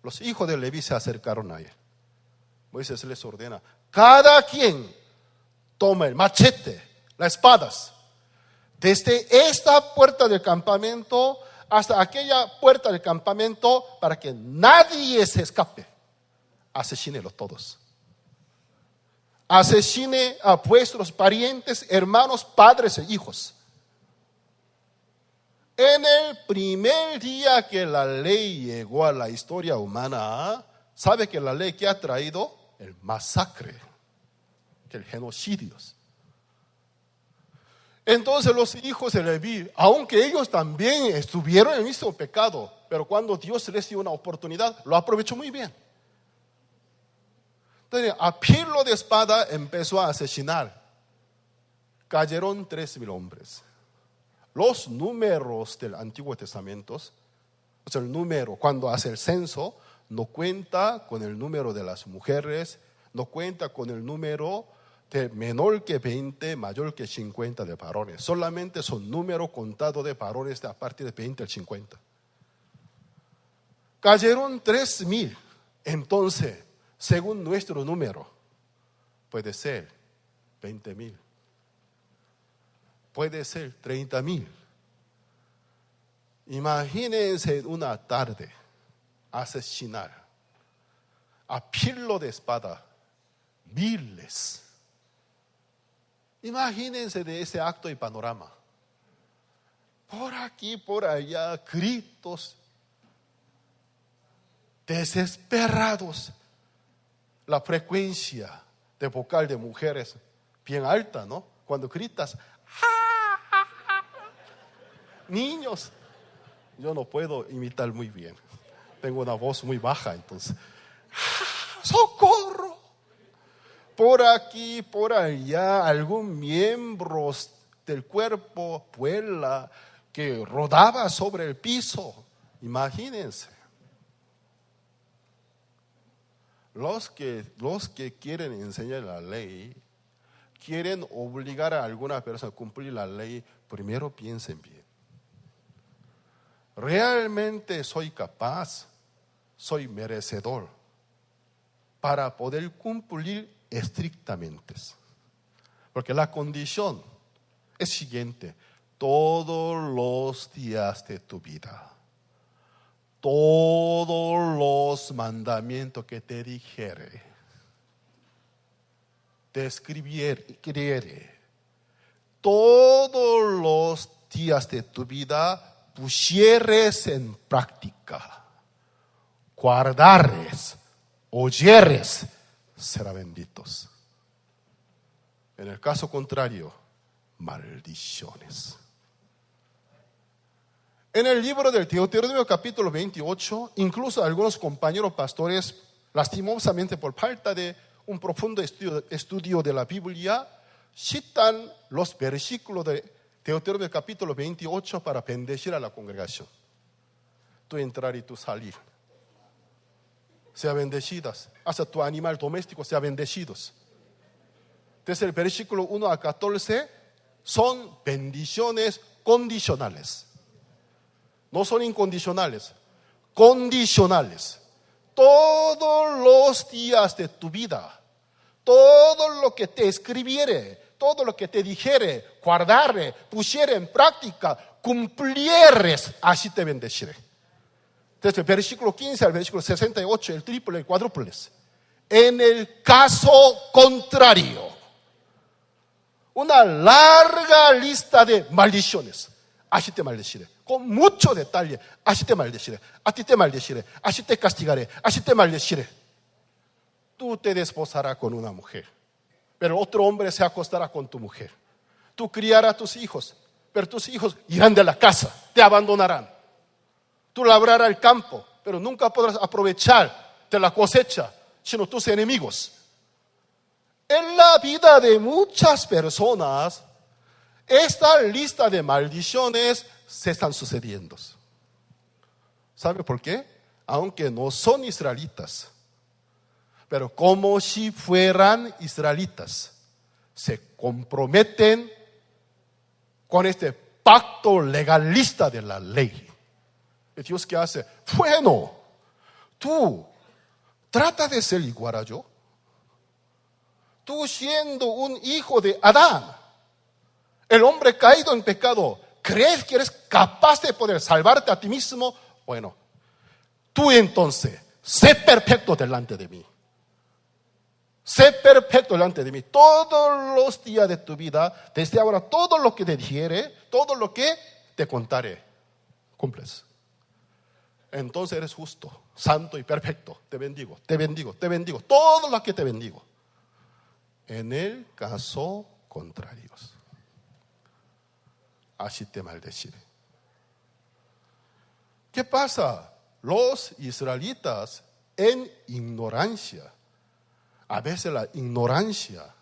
Los hijos de Leví se acercaron a él. Moisés les ordena, cada quien toma el machete, las espadas, desde esta puerta del campamento hasta aquella puerta del campamento, para que nadie se escape. Asesínelos todos. Asesine a vuestros parientes, hermanos, padres e hijos. En el primer día que la ley llegó a la historia humana, ¿sabe que la ley que ha traído? El masacre, el genocidio. Entonces los hijos de Leví, aunque ellos también estuvieron en el mismo pecado, pero cuando Dios les dio una oportunidad, lo aprovechó muy bien. Entonces, a filo de espada empezó a asesinar. Cayeron 3,000 hombres. Los números del Antiguo Testamento, o sea, el número cuando hace el censo, no cuenta con el número de las mujeres, no cuenta con el número de menor que 20, mayor que 50 de varones. Solamente son números contados de varones de a partir de 20 al 50. Cayeron 3,000. Entonces, según nuestro número, puede ser 20,000. Puede ser 30,000. Imagínense una tarde asesinar a filo de espada miles. Imagínense de ese acto y panorama. Por aquí, por allá, gritos desesperados. La frecuencia de vocal de mujeres bien alta, ¿no? Cuando gritas, niños, yo no puedo imitar muy bien. Tengo una voz muy baja, entonces, ¡socorro! Por aquí, por allá, algún miembro del cuerpo vuela que rodaba sobre el piso. Imagínense. Los que quieren enseñar la ley, quieren obligar a alguna persona a cumplir la ley, primero piensen bien. ¿Realmente soy capaz, soy merecedor para poder cumplir estrictamente? Porque la condición es siguiente: todos los días de tu vida, todos los mandamientos que te dijere, te escribiere, todos los días de tu vida pusieres en práctica, guardares, oyeres, serán benditos. En el caso contrario, maldiciones. En el libro del Deuteronomio capítulo 28, incluso algunos compañeros pastores, lastimosamente por falta de un profundo estudio de la Biblia, citan los versículos de Deuteronomio capítulo 28 para bendecir a la congregación. Tu entrar y tu salir sea bendecidas, hasta tu animal doméstico sea bendecidos. Desde el versículo 1 a 14 son bendiciones condicionales. No son incondicionales, condicionales. Todos los días de tu vida, todo lo que te escribiere, todo lo que te dijere, guardare, pusiere en práctica, cumplieres, así te bendeciré. Desde el versículo 15 al versículo 68, el triple y cuádruples. En el caso contrario, una larga lista de maldiciones. Así te maldeciré, con mucho detalle. Así te maldeciré, a ti te maldeciré, así te castigaré, así te maldeciré. Tú te desposarás con una mujer, pero otro hombre se acostará con tu mujer. Tú criarás a tus hijos, pero tus hijos irán de la casa, te abandonarán. Tú labrarás el campo, pero nunca podrás aprovechar de la cosecha, sino tus enemigos. En la vida de muchas personas, esta lista de maldiciones se están sucediendo. ¿Sabe por qué? aunque no son israelitas, pero como si fueran israelitas, se comprometen con este pacto legalista de la ley. ¿Y Dios qué hace? Bueno, tú trata de ser igual a yo. Tú siendo un hijo de Adán, el hombre caído en pecado, ¿crees que eres capaz de poder salvarte a ti mismo? Bueno, tú entonces, sé perfecto delante de mí. Sé perfecto delante de mí. Todos los días de tu vida, desde ahora, todo lo que te dijere, todo lo que te contaré, cumples. Entonces eres justo, santo y perfecto. Te bendigo, te bendigo, te bendigo. Todo lo que te bendigo. En el caso contrario, así te maldeciré. ¿Qué pasa? Los israelitas en ignorancia. A veces la ignorancia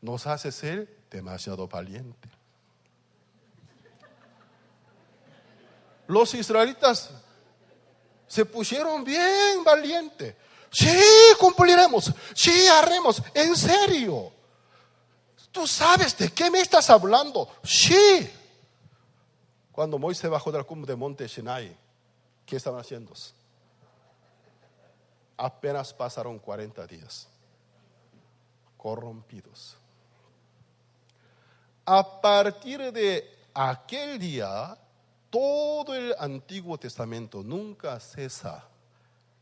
nos hace ser demasiado valientes. Los israelitas se pusieron bien valientes. Sí, cumpliremos. Sí, haremos. En serio. ¿Tú sabes de qué me estás hablando? Sí. Cuando Moisés bajó del cumbre del monte Sinai, ¿qué estaban haciendo? Apenas pasaron 40 días. Corrompidos. A partir de aquel día, todo el Antiguo Testamento nunca cesa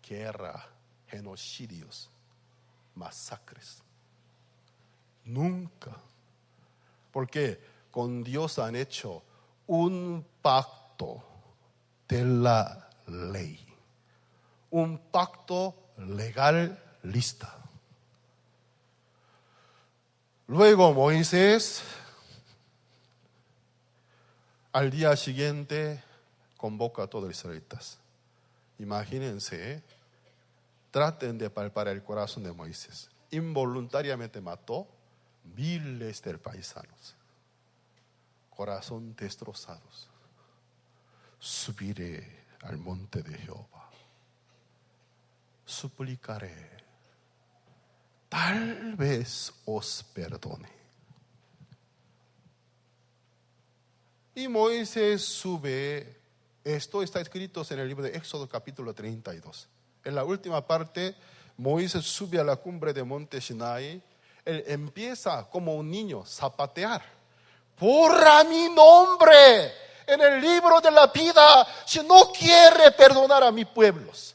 guerra, genocidios, masacres. Nunca. Porque con Dios han hecho un pacto de la ley. Un pacto legalista. Luego Moisés, al día siguiente, convoca a todos los israelitas. Imagínense, traten de palpar el corazón de Moisés. Involuntariamente mató miles de paisanos. Corazón destrozados. Subiré al monte de Jehová. Suplicaré. Tal vez os perdone. Y Moisés sube. Esto está escrito en el libro de Éxodo capítulo 32. En la última parte, Moisés sube a la cumbre de monte Sinai. Él empieza como un niño zapatear. Borra mi nombre en el libro de la vida si no quiere perdonar a mis pueblos.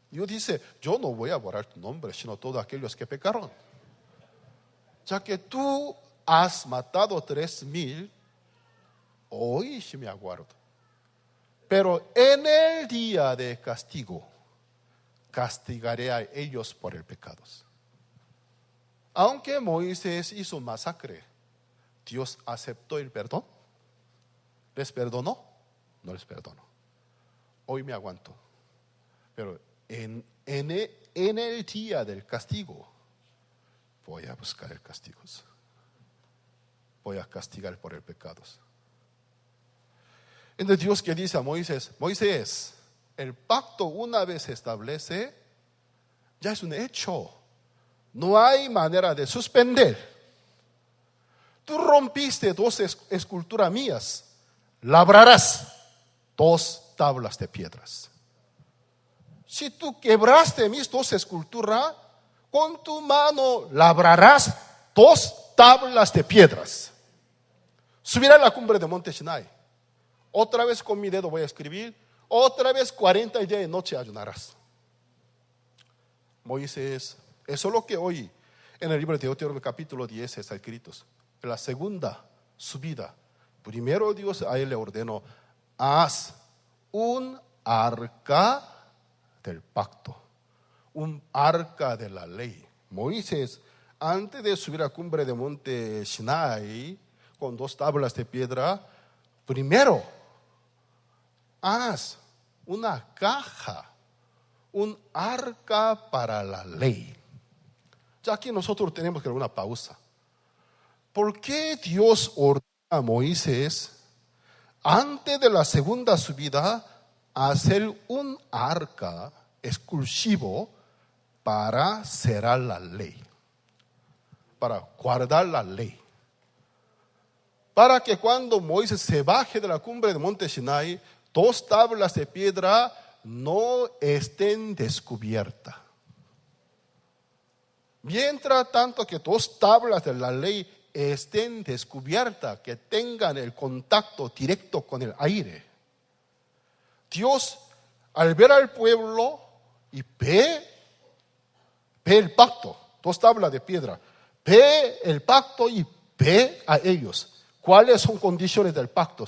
Dios dice, yo no voy a borrar tu nombre, sino todos aquellos que pecaron. Ya que tú has matado 3,000, hoy sí me aguardo. Pero en el día de castigo, castigaré a ellos por el pecado. Aunque Moisés hizo masacre, Dios aceptó el perdón. ¿Les perdonó? No les perdonó. Hoy me aguanto. Pero en el día del castigo, voy a buscar el castigo. Voy a castigar por el pecado. Entonces Dios que dice a Moisés, Moisés, el pacto una vez se establece, ya es un hecho. No hay manera de suspender. Tú rompiste 2 esculturas mías, labrarás 2 tablas de piedras. Si tú quebraste mis 2 esculturas, con tu mano labrarás 2 tablas de piedras. Subirás a la cumbre de monte Sinai. Otra vez con mi dedo voy a escribir. Otra vez 40 días de noche ayunarás. Moisés, eso es lo que hoy en el libro de Deuteronomio capítulo 10 está escrito. En la segunda subida, primero Dios a él le ordenó, haz un arca del pacto, un arca de la ley. Moisés, antes de subir a la cumbre de monte Sinai, con 2 tablas de piedra, primero, haz una caja, un arca para la ley. Ya que nosotros tenemos que dar una pausa. ¿Por qué Dios ordena a Moisés, antes de la segunda subida, hacer un arca exclusivo para cerrar la ley, para guardar la ley. Para que cuando Moisés se baje de la cumbre del monte Sinai, 2 tablas de piedra no estén descubiertas. Mientras tanto que 2 tablas de la ley estén descubiertas, que tengan el contacto directo con el aire. Dios, al ver al pueblo y ve el pacto, 2 tablas de piedra, ve el pacto y ve a ellos. ¿Cuáles son condiciones del pacto?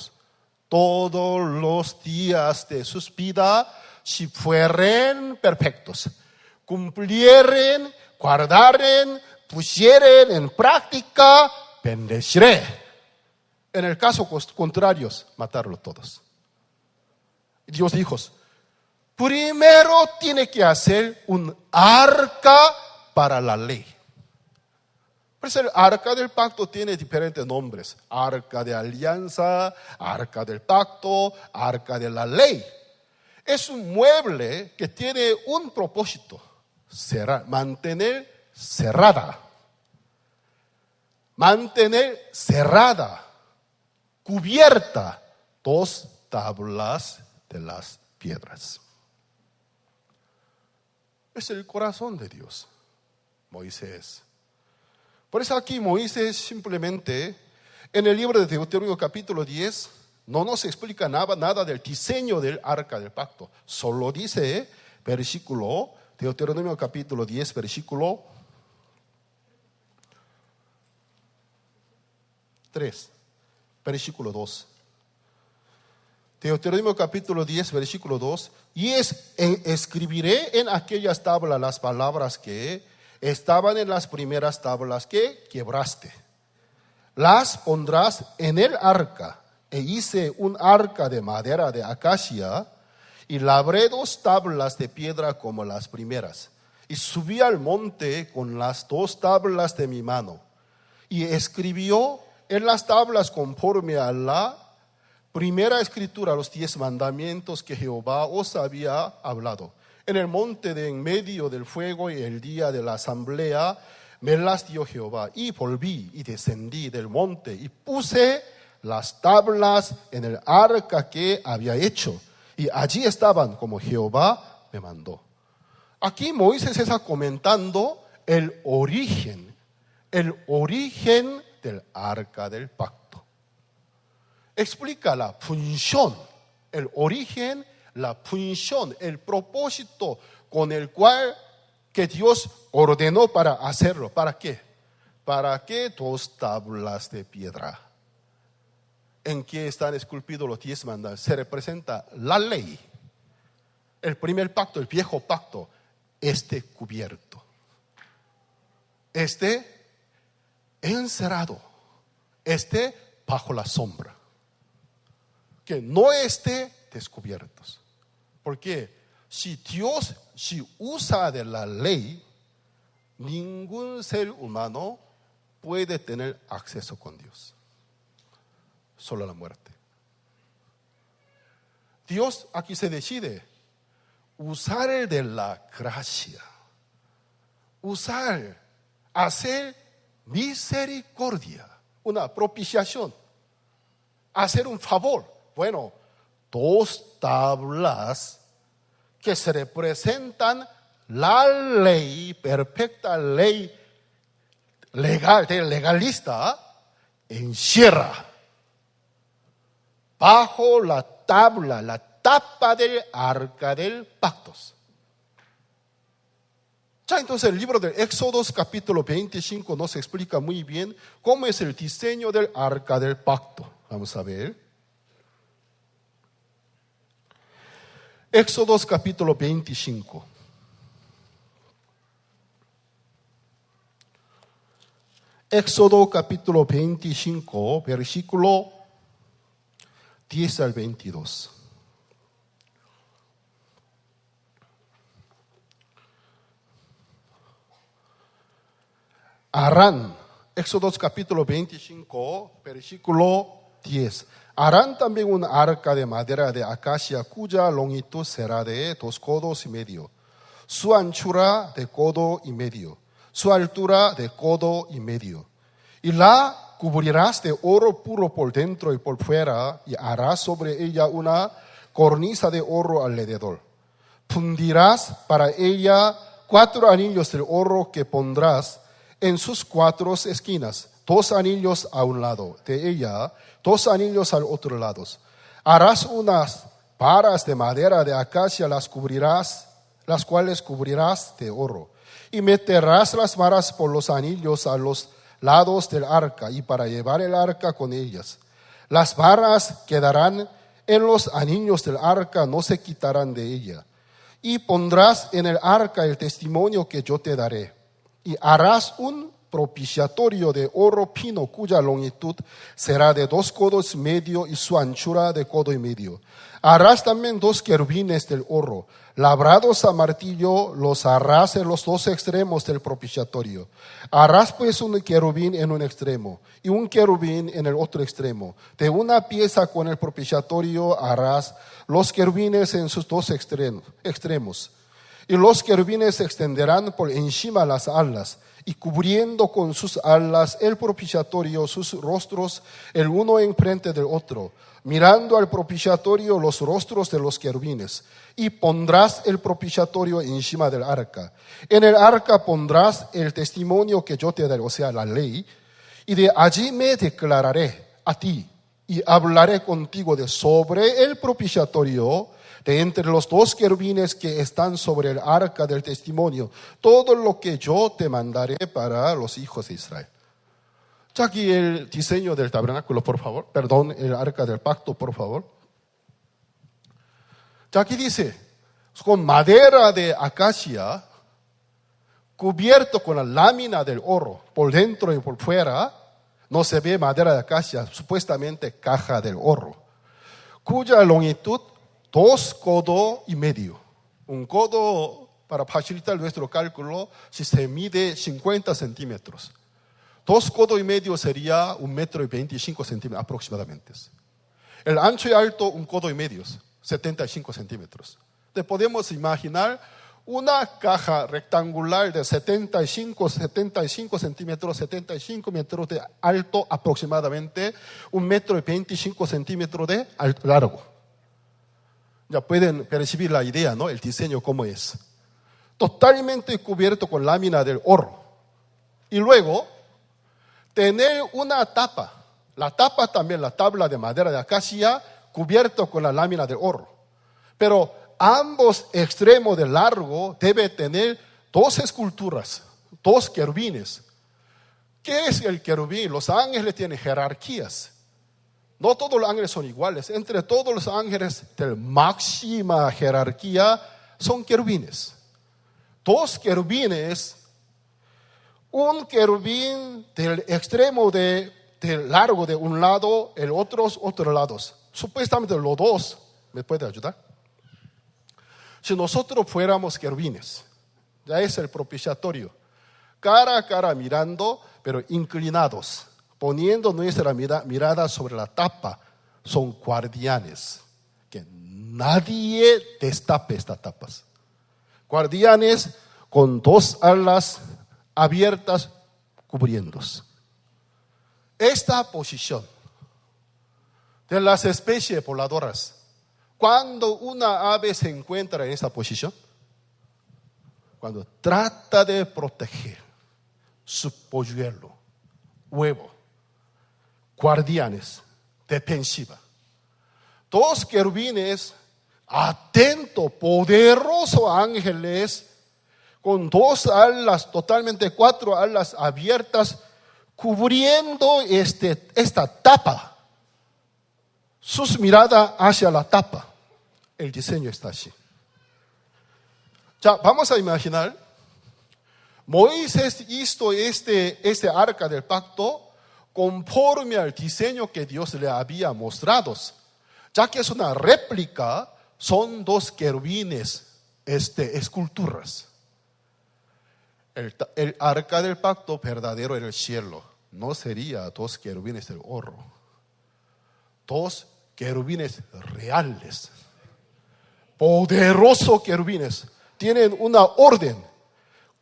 Todos los días de sus vidas, si fueren perfectos, cumplieren, guardaren, pusieren en práctica, bendeciré. En el caso contrario, matarlos todos. Dios dijo, primero tiene que hacer un arca para la ley. Pues el arca del pacto tiene diferentes nombres: arca de alianza, arca del pacto, arca de la ley. Es un mueble que tiene un propósito: mantener cerrada, cubierta 2 tablas de las piedras. Es el corazón de Dios, Moisés. Por eso aquí Moisés simplemente, en el libro de Deuteronomio capítulo 10, no nos explica nada del diseño del arca del pacto. Solo dice, Deuteronomio capítulo 10, versículo 3, versículo 2. Deuteronomio capítulo 10, versículo 2. Y escribiré en aquellas tablas las palabras que estaban en las primeras tablas que quebraste. Las pondrás en el arca. E hice un arca de madera de acacia y labré 2 tablas de piedra como las primeras. Y subí al monte con las 2 tablas de mi mano. Y escribió en las tablas conforme a la primera escritura los 10 mandamientos que Jehová os había hablado. En el monte de en medio del fuego y el día de la asamblea me las dio Jehová. Y volví y descendí del monte y puse las tablas en el arca que había hecho. Y allí estaban como Jehová me mandó. Aquí Moisés está comentando el origen del arca del pacto. Explica la función, el origen, la función, el propósito con el cual que Dios ordenó para hacerlo. ¿Para qué? ¿Para qué 2 tablas de piedra? En que están esculpidos los 10 mandamientos. Se representa la ley. El primer pacto, el viejo pacto, cubierto. Encerrado. Bajo la sombra. Que no esté descubiertos. Porque si Dios usa de la ley, ningún ser humano puede tener acceso con Dios. Solo la muerte. Dios aquí se decide usar el de la gracia, hacer misericordia, una propiciación, hacer un favor. Bueno, 2 tablas que se representan la ley, perfecta ley legal, legalista, encierra bajo la tabla, la tapa del arca del pacto. Ya entonces el libro de Éxodo capítulo 25 nos explica muy bien cómo es el diseño del arca del pacto. Vamos a ver. Éxodo capítulo 25. Éxodo capítulo 25, versículo 10 al 22. Harán, Éxodo capítulo 25, versículo 10. Harán también un arca de madera de acacia cuya longitud será de 2 codos y medio, su anchura de codo y medio, su altura de codo y medio. Y la cubrirás de oro puro por dentro y por fuera, y harás sobre ella una cornisa de oro alrededor. Fundirás para ella 4 anillos de oro que pondrás en sus 4 esquinas, 2 anillos a un lado de ella, 2 anillos al otro lado. Harás unas varas de madera de acacia, las cuales cubrirás de oro. Y meterás las varas por los anillos a los lados del arca, y para llevar el arca con ellas. Las varas quedarán en los anillos del arca, no se quitarán de ella. Y pondrás en el arca el testimonio que yo te daré. Y harás un propiciatorio de oro fino, cuya longitud será de 2 codos y medio y su anchura de codo y medio. Harás también 2 querubines del oro, labrados a martillo, los harás en los 2 extremos del propiciatorio. Harás pues un querubín en un extremo y un querubín en el otro extremo. De una pieza con el propiciatorio harás los querubines en sus 2 extremos. Y los querubines se extenderán por encima las alas, y cubriendo con sus alas el propiciatorio, sus rostros, el uno enfrente del otro, mirando al propiciatorio los rostros de los querubines. Y pondrás el propiciatorio encima del arca. En el arca pondrás el testimonio que yo te daré, o sea, la ley, y de allí me declararé a ti, y hablaré contigo de sobre el propiciatorio, de entre los 2 querubines que están sobre el arca del testimonio, todo lo que yo te mandaré para los hijos de Israel. Ya aquí el diseño del tabernáculo, por favor. Perdón, el arca del pacto, por favor. Ya aquí dice, con madera de acacia, cubierto con la lámina del oro, por dentro y por fuera. No se ve madera de acacia, supuestamente caja del oro, cuya longitud 2 codos y medio. Un codo, para facilitar nuestro cálculo, si se mide 50 centímetros. 2 codos y medio sería 1,25 m aproximadamente. El ancho y alto, 1 codo y medio, 75 centímetros. Entonces podemos imaginar una caja rectangular de 75 centímetros, 75 metros de alto aproximadamente, 1,25 m de largo. Ya pueden percibir la idea, ¿no? El diseño cómo es. Totalmente cubierto con lámina del oro. Y luego, tener una tapa. La tapa también, la tabla de madera de acacia, cubierto con la lámina de oro. Pero ambos extremos de largo debe tener 2 esculturas, 2 querubines. ¿Qué es el querubín? Los ángeles tienen jerarquías. No todos los ángeles son iguales. Entre todos los ángeles de máxima jerarquía son querubines. 2 querubines, un querubín del extremo del largo de un lado, el otro lado. Supuestamente los 2, ¿me puede ayudar? Si nosotros fuéramos querubines, ya es el propiciatorio, cara a cara mirando, pero inclinados, poniendo nuestra mirada sobre la tapa, son guardianes. Que nadie destape estas tapas. Guardianes con 2 alas abiertas cubriéndose. Esta posición de las especies voladoras, cuando una ave se encuentra en esta posición, cuando trata de proteger su polluelo, huevo, guardianes, defensiva. 2 querubines, atentos, poderosos ángeles, con 2 alas, totalmente 4 alas abiertas, cubriendo esta tapa. Sus miradas hacia la tapa. El diseño está así. Ya, vamos a imaginar, Moisés hizo este arca del pacto conforme al diseño que Dios le había mostrado. Ya que es una réplica, son 2 querubines, esculturas. El arca del pacto verdadero en el cielo no sería 2 querubines del oro. dos querubines reales, poderosos querubines, tienen una orden: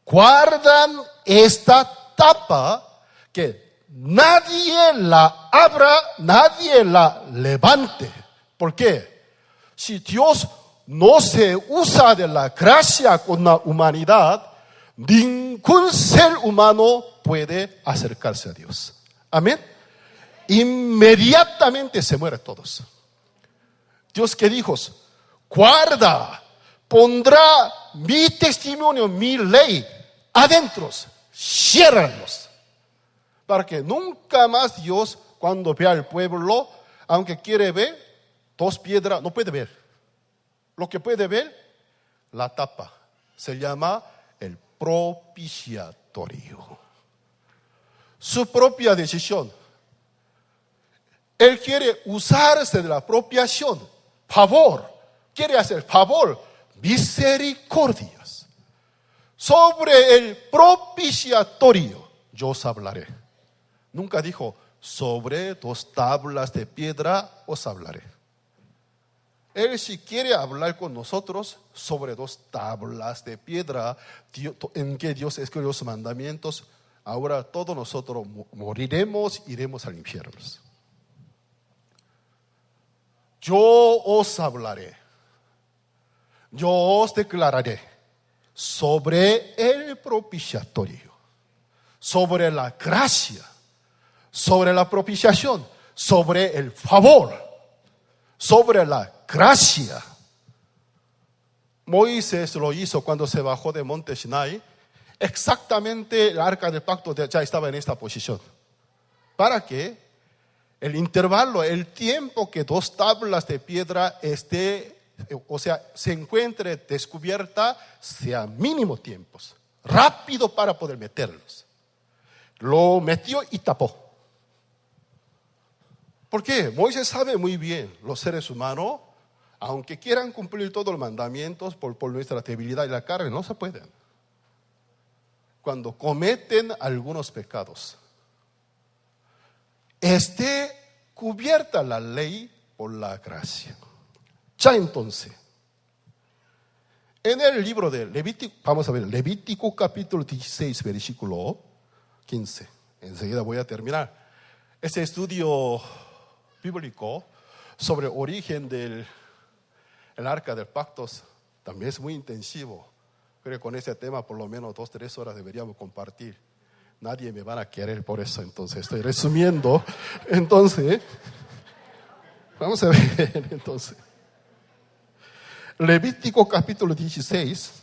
guardan esta tapa, que nadie la abra, nadie la levante. ¿Por qué? Si Dios no se usa de la gracia con la humanidad, ningún ser humano puede acercarse a Dios. Amén. Inmediatamente se mueren todos. Dios, ¿qué dijo? Guarda, pondrá mi testimonio, mi ley adentro, ciérralos, para que nunca más Dios, cuando vea al pueblo, aunque quiere ver dos piedras, no puede ver. Lo que puede ver, la tapa, se llama el propiciatorio. Su propia decisión. Él quiere usarse de la apropiación, favor, quiere hacer favor, misericordias. Sobre el propiciatorio yo os hablaré. Nunca dijo, sobre dos tablas de piedra os hablaré. Él, si quiere hablar con nosotros sobre dos tablas de piedra en que Dios escribió sus mandamientos, ahora todos nosotros moriremos, iremos al infierno. Yo os hablaré, yo os declararé sobre el propiciatorio, sobre la gracia, sobre la propiciación, sobre el favor, sobre la gracia. Moisés lo hizo cuando se bajó de monte Sinai. Exactamente el arca del pacto ya estaba en esta posición, para que el intervalo, el tiempo que dos tablas de piedra se encuentre descubierta, sea mínimo tiempos, rápido para poder meterlos. Lo metió y tapó. ¿Por qué? Moisés sabe muy bien, los seres humanos, aunque quieran cumplir todos los mandamientos por nuestra debilidad y la carne, no se pueden. Cuando cometen algunos pecados, esté cubierta la ley por la gracia. Ya entonces, en el libro de Levítico, vamos a ver, Levítico capítulo 16, versículo 15. Enseguida voy a terminar. Este estudio bíblico sobre el origen del arca del pacto también es muy intensivo. Creo que con este tema por lo menos 2-3 horas deberíamos compartir. Nadie me va a querer por eso, entonces estoy resumiendo. Entonces, vamos a ver, entonces. Levítico capítulo 16.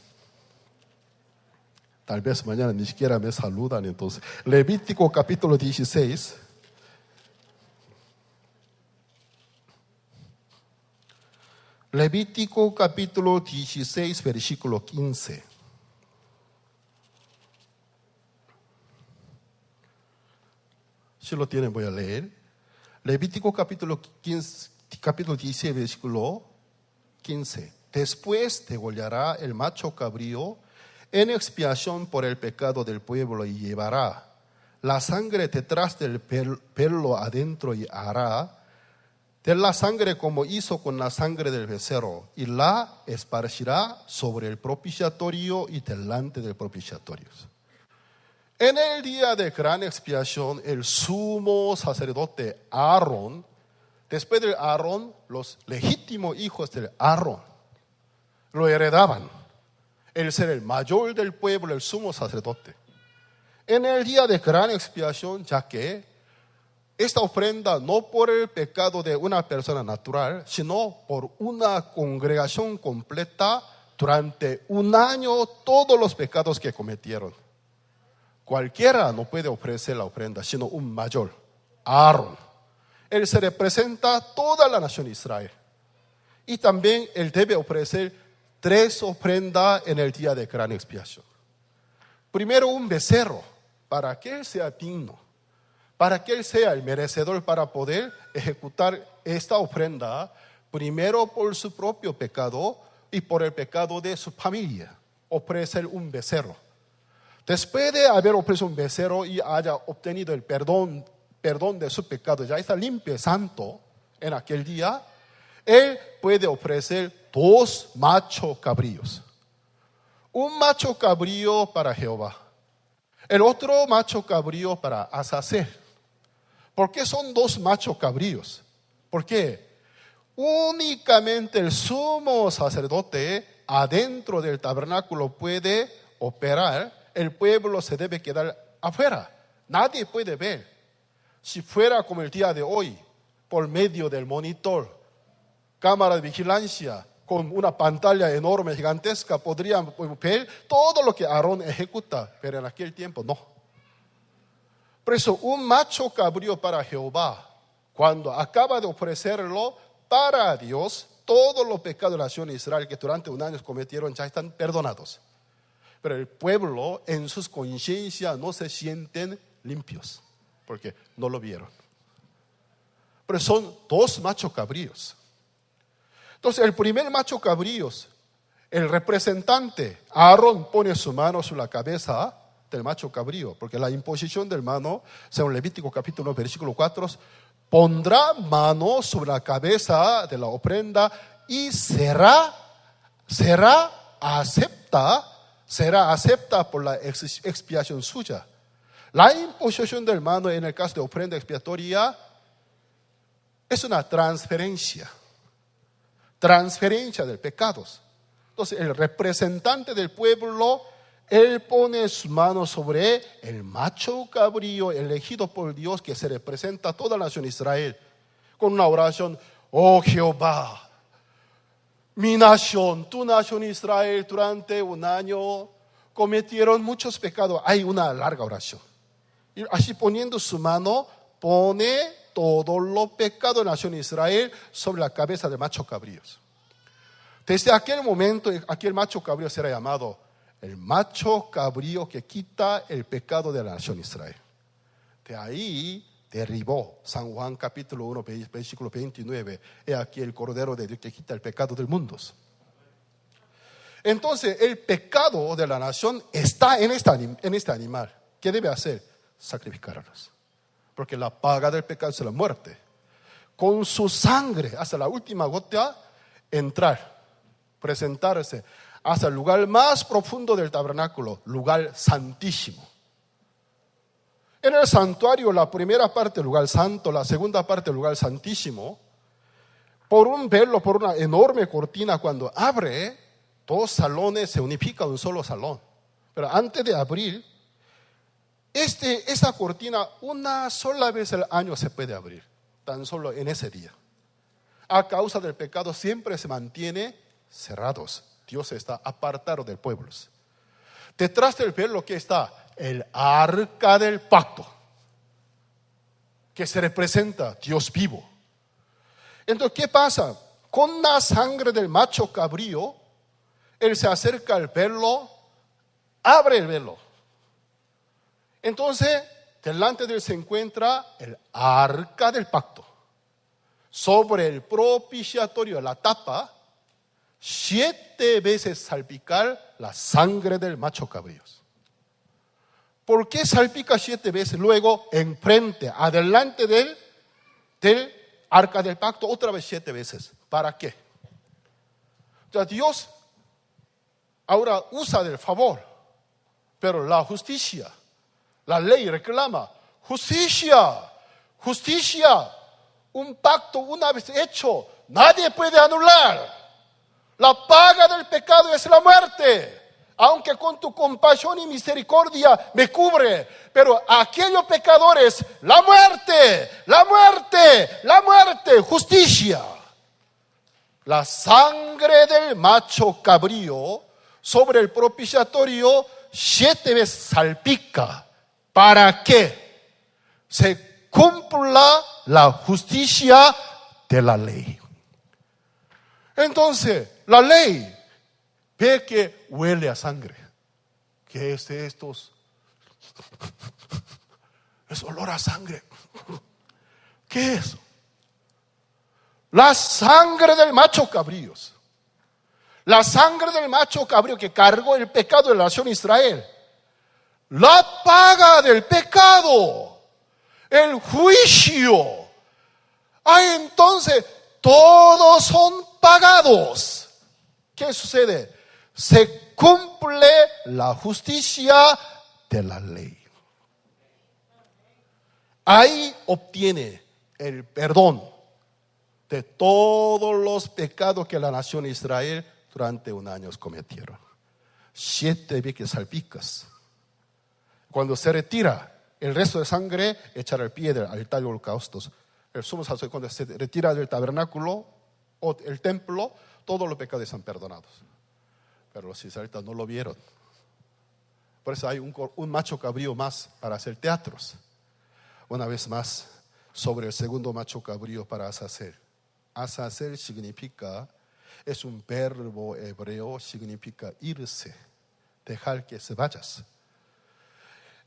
Tal vez mañana ni siquiera me saludan, entonces. Levítico capítulo 16. Levítico capítulo 16, versículo 15. Si lo tienen, voy a leer. Levítico capítulo 16, versículo 15. Después degollará el macho cabrío en expiación por el pecado del pueblo y llevará la sangre detrás del pelo adentro y hará de la sangre como hizo con la sangre del becerro y la esparcirá sobre el propiciatorio y delante del propiciatorio. En el día de gran expiación, el sumo sacerdote Aarón, después de Aarón, los legítimos hijos de Aarón lo heredaban. Él ser el mayor del pueblo, el sumo sacerdote. En el día de gran expiación, ya que esta ofrenda no por el pecado de una persona natural, sino por una congregación completa durante un año, todos los pecados que cometieron. Cualquiera no puede ofrecer la ofrenda, sino un mayor, Aarón. Él se representa a toda la nación de Israel. Y también él debe ofrecer 3 ofrendas en el día de gran expiación. Primero un becerro, para que él sea digno, para que él sea el merecedor para poder ejecutar esta ofrenda, primero por su propio pecado y por el pecado de su familia, ofrecer un becerro. Después de haber ofrecido un becerro y haya obtenido el perdón de su pecado, ya está limpio, santo, en aquel día, él puede ofrecer 2 machos cabríos. Un macho cabrío para Jehová, el otro macho cabrío para Azazel. ¿Por qué son 2 machos cabríos? Porque únicamente el sumo sacerdote adentro del tabernáculo puede operar. El pueblo se debe quedar afuera. Nadie puede ver. Si fuera como el día de hoy, por medio del monitor, cámara de vigilancia, con una pantalla enorme, gigantesca, podrían ver todo lo que Aarón ejecuta, pero en aquel tiempo no. Por eso, un macho cabrío para Jehová, cuando acaba de ofrecerlo para Dios, todos los pecados de la nación de Israel que durante un año cometieron ya están perdonados. Pero el pueblo en sus conciencias no se sienten limpios, porque no lo vieron. Pero son 2 machos cabríos. Entonces el primer macho cabríos, el representante, Aarón, pone su mano sobre la cabeza del macho cabrío, porque la imposición del mano, según Levítico capítulo 1, versículo 4, pondrá mano sobre la cabeza de la ofrenda y será acepta por la expiación suya. La imposición del mano en el caso de ofrenda expiatoria es una transferencia del pecado. Entonces el representante del pueblo, él pone su mano sobre el macho cabrío elegido por Dios, que se representa a toda la nación de Israel, con una oración: oh Jehová, mi nación, tu nación Israel, durante un año cometieron muchos pecados. Hay una larga oración. Y así poniendo su mano, pone todos los pecados de la nación de Israel sobre la cabeza de macho cabríos. Desde aquel momento, aquel macho cabrío será llamado el macho cabrío que quita el pecado de la nación de Israel. De ahí derribó San Juan capítulo 1, versículo 29. He aquí el Cordero de Dios que quita el pecado del mundo. Entonces el pecado de la nación está en este animal. ¿Qué debe hacer? Sacrificarlos. Porque la paga del pecado es la muerte. Con su sangre, hasta la última gota, entrar, presentarse hasta el lugar más profundo del tabernáculo, lugar santísimo. En el santuario, la primera parte del lugar santo, la segunda parte del lugar santísimo, por un velo, por una enorme cortina, cuando abre, 2 salones se unifican en un solo salón. Pero antes de abrir, esa cortina una sola vez al año se puede abrir, tan solo en ese día. A causa del pecado siempre se mantiene cerrados. Dios está apartado del pueblo. Detrás del velo que está el arca del pacto, que se representa Dios vivo. Entonces, ¿qué pasa? Con la sangre del macho cabrío, él se acerca al velo, abre el velo. Entonces, delante de él se encuentra el arca del pacto. Sobre el propiciatorio, la tapa, 7 veces salpicar la sangre del macho cabrío. ¿Por qué salpica 7 veces? Luego, enfrente, adelante del arca del pacto, otra vez 7 veces. ¿Para qué? O sea, Dios ahora usa del favor, pero la justicia, la ley reclama justicia. Un pacto una vez hecho, nadie puede anular. La paga del pecado es la muerte. Aunque con tu compasión y misericordia me cubre, pero aquellos pecadores, la muerte, justicia. La sangre del macho cabrío sobre el propiciatorio 7 veces salpica. ¿Para qué? Se cumpla la justicia de la ley. Entonces, la ley ve que huele a sangre. ¿Qué es esto? Es olor a sangre. ¿Qué es? La sangre del macho cabrío. La sangre del macho cabrío que cargó el pecado de la nación de Israel. La paga del pecado. El juicio. entonces todos son pagados. ¿Qué sucede? Se cumple la justicia de la ley. Ahí obtiene el perdón de todos los pecados que la nación de Israel durante un año cometieron. 7 veces salpicas. Cuando se retira el resto de sangre, echar al pie del altar de holocaustos. El sumo sacerdote, cuando se retira del tabernáculo o el templo, todos los pecados están perdonados. Pero los israelitas no lo vieron. Por eso hay un macho cabrío más para hacer teatros. Una vez más, sobre el segundo macho cabrío para Azazel. Azazel significa, es un verbo hebreo, significa irse, dejar que se vayas.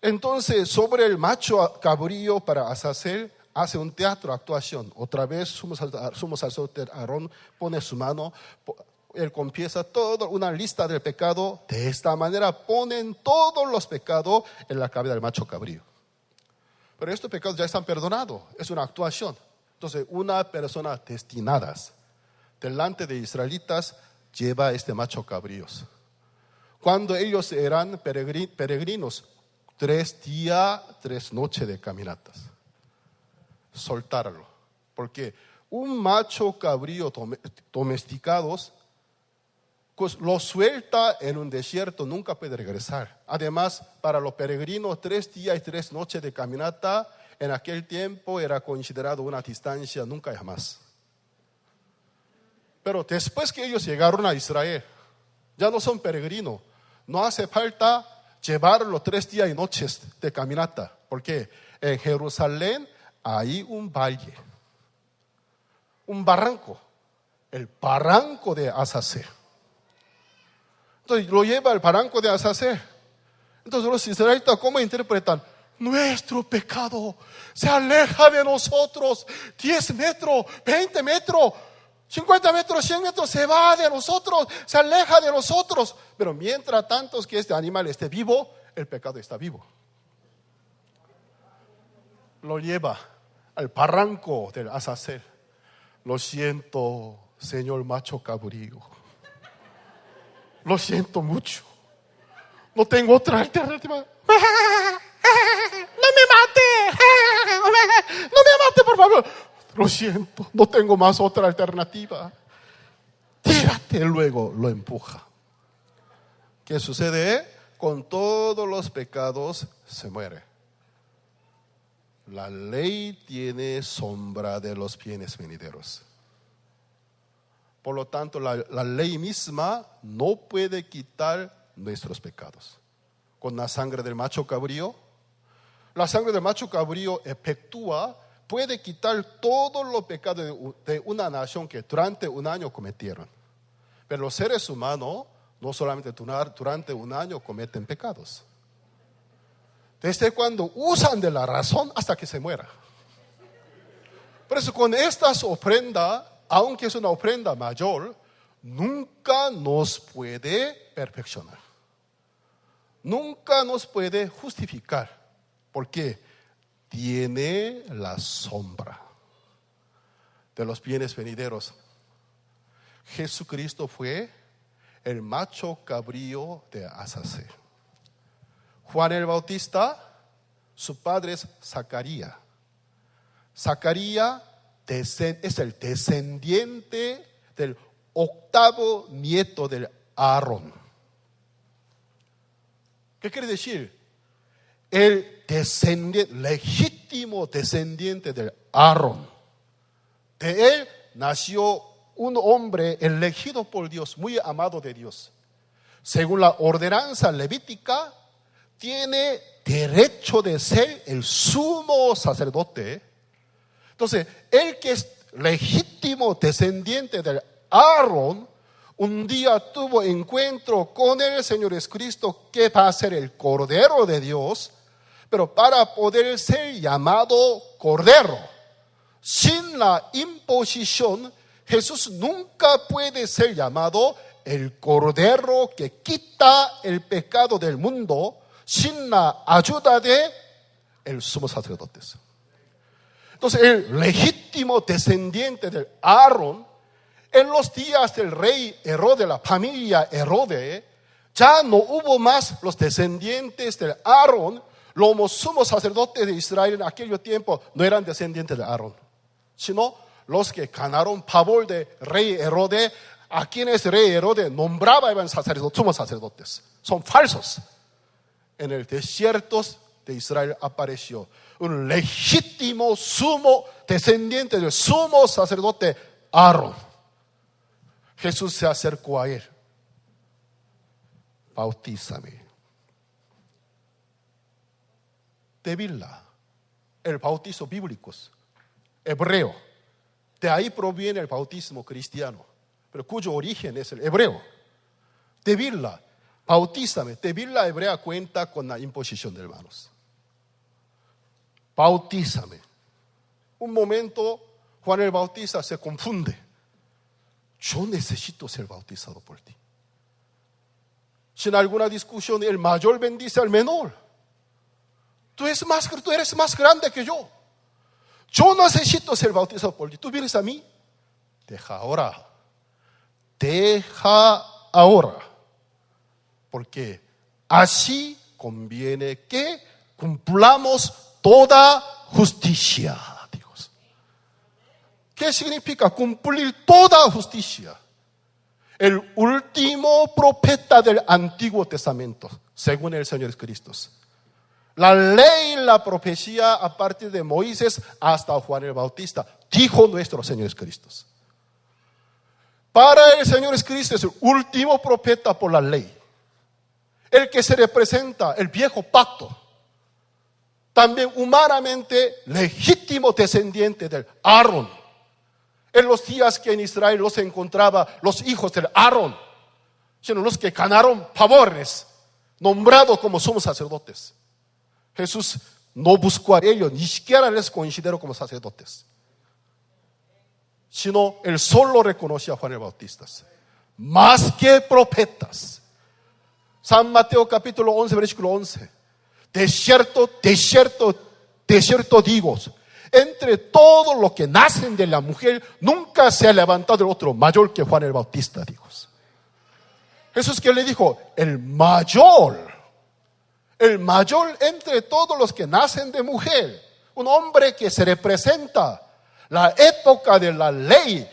Entonces, sobre el macho cabrío para Azazel, hace un teatro, actuación. Otra vez, sumo sacerdote Aarón pone su mano, él confiesa toda una lista del pecado. De esta manera ponen todos los pecados en la cabeza del macho cabrío. Pero estos pecados ya están perdonados, es una actuación. Entonces, una persona destinada delante de israelitas lleva este macho cabríos. Cuando ellos eran peregrinos, 3 días, 3 noches de caminatas. Soltarlo. Porque un macho cabrío domesticados, pues lo suelta en un desierto, nunca puede regresar. Además, para los peregrinos, 3 días y 3 noches de caminata, en aquel tiempo era considerado una distancia nunca y jamás. Pero después que ellos llegaron a Israel, ya no son peregrinos, no hace falta llevarlo 3 días y noches de caminata, porque en Jerusalén hay un valle, un barranco, el barranco de Azazel. Entonces lo lleva al barranco de Azazel. Entonces los israelitas, ¿cómo interpretan? Nuestro pecado se aleja de nosotros 10 metros, 20 metros, 50 metros, 100 metros, se va de nosotros, se aleja de nosotros. Pero mientras tanto que este animal esté vivo, el pecado está vivo. Lo lleva al barranco del Azazel. Lo siento, señor macho cabrío. Lo siento mucho. No tengo otra alternativa. ¡No me mate! ¡No me mate, por favor! Lo siento, no tengo más otra alternativa. Tírate, luego lo empuja. ¿Qué sucede? Con todos los pecados se muere. La ley tiene sombra de los bienes venideros. Por lo tanto, la ley misma no puede quitar nuestros pecados. Con la sangre del macho cabrío, la sangre del macho cabrío efectúa, puede quitar todos los pecados de una nación que durante un año cometieron. Pero los seres humanos no solamente durante un año cometen pecados. Desde cuando usan de la razón hasta que se muera. Por eso con estas ofrendas, aunque es una ofrenda mayor, nunca nos puede perfeccionar. Nunca nos puede justificar. Porque tiene la sombra de los bienes venideros. Jesucristo fue el macho cabrío de Azazel. Juan el Bautista, su padre es Zacarías. Zacarías es el descendiente del 8º nieto del Aarón. ¿Qué quiere decir? El legítimo descendiente del Aarón. De él nació un hombre elegido por Dios, muy amado de Dios. Según la ordenanza levítica, tiene derecho de ser el sumo sacerdote. Entonces, el que es legítimo descendiente del Aarón, un día tuvo encuentro con el Señor Jesucristo, que va a ser el Cordero de Dios. Pero para poder ser llamado Cordero, sin la imposición, Jesús nunca puede ser llamado el Cordero que quita el pecado del mundo sin la ayuda de el sumo sacerdote. Entonces el legítimo descendiente del Aarón, en los días del rey Herodes, la familia Herodes, ya no hubo más los descendientes del Aarón. Los sumos sacerdotes de Israel en aquel tiempo no eran descendientes de Aarón, sino los que ganaron favor de rey Herodes, a quienes rey Herodes nombraba eran sacerdotes, sumos sacerdotes. Son falsos. En el desierto de Israel apareció un legítimo sumo descendiente del sumo sacerdote Aarón. Jesús se acercó a él. Bautízame. Tevila, el bautizo bíblico, hebreo. De ahí proviene el bautismo cristiano, pero cuyo origen es el hebreo. Tevila, bautízame. Tevila hebrea cuenta con la imposición de manos. Bautízame. Un momento Juan el Bautista se confunde. Yo necesito ser bautizado por ti. Sin alguna discusión, el mayor bendice al menor. Tú eres más grande que yo. Yo necesito ser bautizado por ti. Tú vienes a mí. Deja ahora. Deja ahora. Porque así conviene que cumplamos toda justicia. Dios. ¿Qué significa cumplir toda justicia? El último profeta del Antiguo Testamento, según el Señor Cristo. La ley y la profecía a partir de Moisés hasta Juan el Bautista, dijo nuestro Señor Cristo. Para el Señor Cristo es el último profeta por la ley, el que se representa el viejo pacto, también humanamente legítimo descendiente del Aarón. En los días que en Israel no se encontraba los hijos del Aarón, sino los que ganaron favores, nombrados como somos sacerdotes. Jesús no buscó a ellos, ni siquiera les consideró como sacerdotes, sino él solo reconoció a Juan el Bautista más que profetas. San Mateo capítulo 11 versículo 11. De cierto digo, entre todos los que nacen de la mujer nunca se ha levantado el otro mayor que Juan el Bautista, dijo. Jesús que le dijo, el mayor entre todos los que nacen de mujer, un hombre que se representa la época de la ley,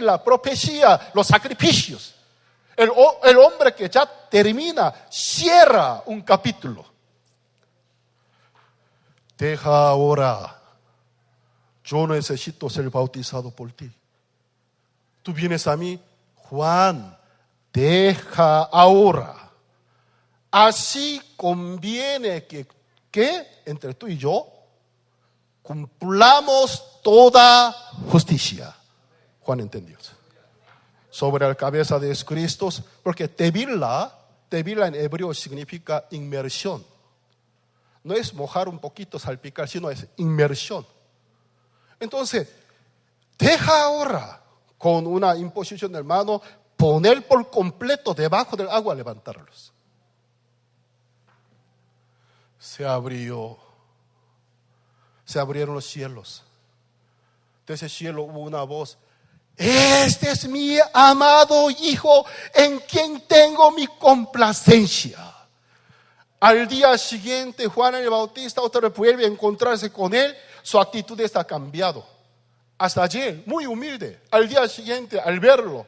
la profecía, los sacrificios. El hombre que ya termina, cierra un capítulo. Deja ahora, yo necesito ser bautizado por ti. Tú vienes a mí, Juan, deja ahora. Así conviene que entre tú y yo cumplamos toda justicia. Juan entendió. Sobre la cabeza de Cristo, porque tevila en hebreo significa inmersión. No es mojar un poquito, salpicar, sino es inmersión. Entonces, deja ahora con una imposición de mano, poner por completo debajo del agua, levantarlos. Se abrieron los cielos. De ese cielo hubo una voz: este es mi amado Hijo, en quien tengo mi complacencia. Al día siguiente, Juan el Bautista otra vez vuelve a encontrarse con él. Su actitud está cambiada. Hasta ayer, muy humilde. Al día siguiente, al verlo,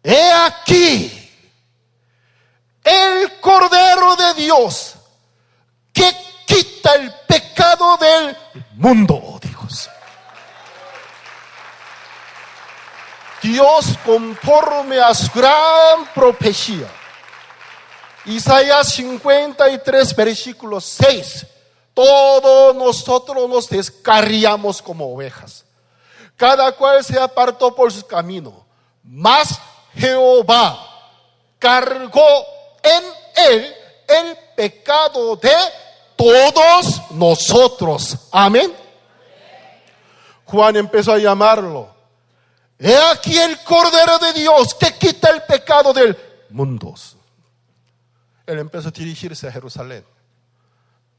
he aquí el Cordero de Dios que quita el pecado del mundo, dijo. Dios, conforme a su gran profecía, Isaías 53 versículo 6, todos nosotros nos descarriamos como ovejas, cada cual se apartó por su camino, mas Jehová cargó en él el pecado de todos nosotros. Amén. Juan empezó a llamarlo: he aquí el Cordero de Dios que quita el pecado del mundo. Él empezó a dirigirse a Jerusalén,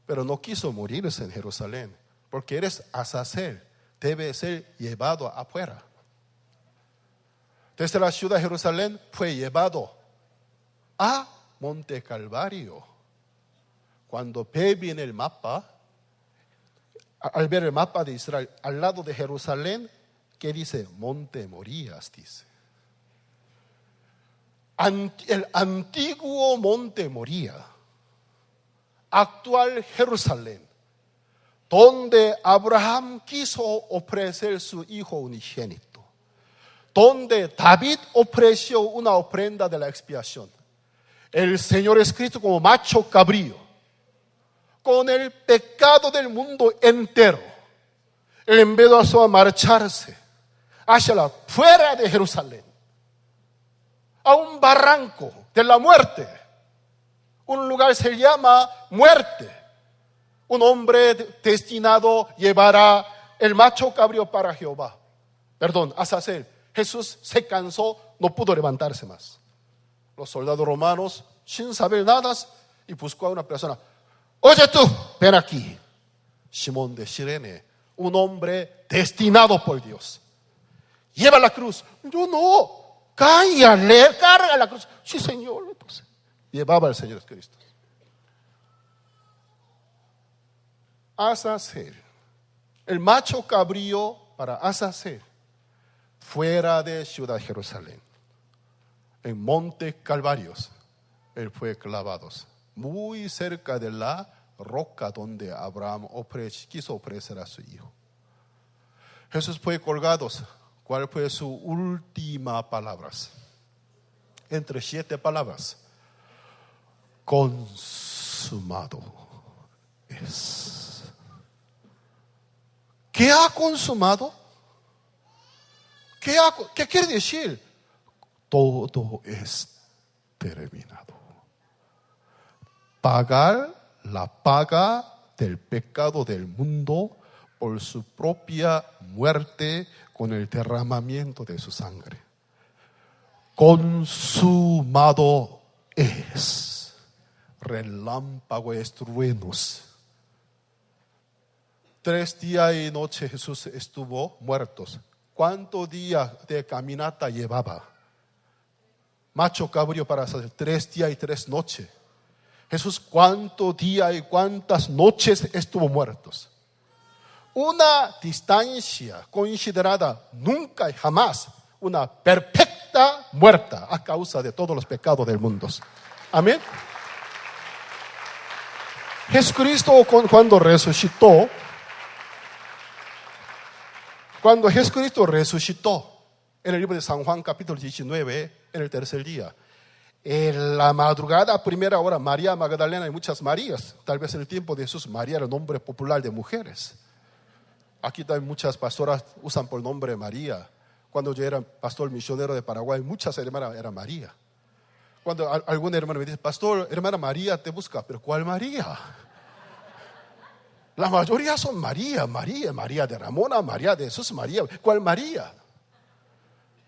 pero no quiso morirse en Jerusalén. porque eres Azazel, debe ser llevado afuera. Desde la ciudad de Jerusalén fue llevado a Monte Calvario. Cuando ve bien el mapa, al ver el mapa de Israel, al lado de Jerusalén, ¿qué dice? Monte Morías, dice. El antiguo Monte Moría, actual Jerusalén, donde Abraham quiso ofrecer su hijo unigénito, donde David ofreció una ofrenda de la expiación. El Señor es Cristo como macho cabrío, con el pecado del mundo entero. Él empezó a marcharse hacia la fuera de Jerusalén, a un barranco de la muerte. Un lugar se llama muerte. Un hombre destinado llevará el macho cabrío para Jehová. Perdón, Azazel. Jesús se cansó, no pudo levantarse más. Los soldados romanos, sin saber nada, y buscó a una persona. Oye tú, ven aquí. Simón de Sirene, un hombre destinado por Dios. Lleva la cruz. Yo no. Cállale, carga la cruz. Sí, Señor. Entonces, llevaba al Señor Cristo. Azazel, el macho cabrío para Azazel, fuera de ciudad de Jerusalén, en Monte Calvarios, él fue clavado, muy cerca de la roca donde Abraham quiso ofrecer a su hijo. Jesús fue colgado. ¿Cuál fue su última palabra? Entre 7 palabras. Consumado es. ¿Qué ha consumado? ¿Qué quiere decir? Todo es terminado. Pagar la paga del pecado del mundo por su propia muerte con el derramamiento de su sangre. Consumado es. Relámpago es truenos. 3 días y noche Jesús estuvo muerto. ¿Cuántos días de caminata llevaba? Macho cabrío para hacer 3 días y 3 noches. Jesús, ¿cuántos días y cuántas noches estuvo muerto? Una distancia considerada nunca y jamás una perfecta muerta a causa de todos los pecados del mundo. Amén. Jesucristo cuando resucitó, en el libro de San Juan capítulo 19, en el tercer día, en la madrugada a primera hora, María Magdalena y muchas Marías, tal vez en el tiempo de Jesús, María era el nombre popular de mujeres. Aquí también muchas pastoras usan por nombre María. Cuando yo era pastor misionero de Paraguay, muchas hermanas eran María. Cuando algún hermano me dice, pastor, hermana María te busca, pero ¿cuál María? La mayoría son María de Ramona, María de Jesús, María. ¿Cuál María?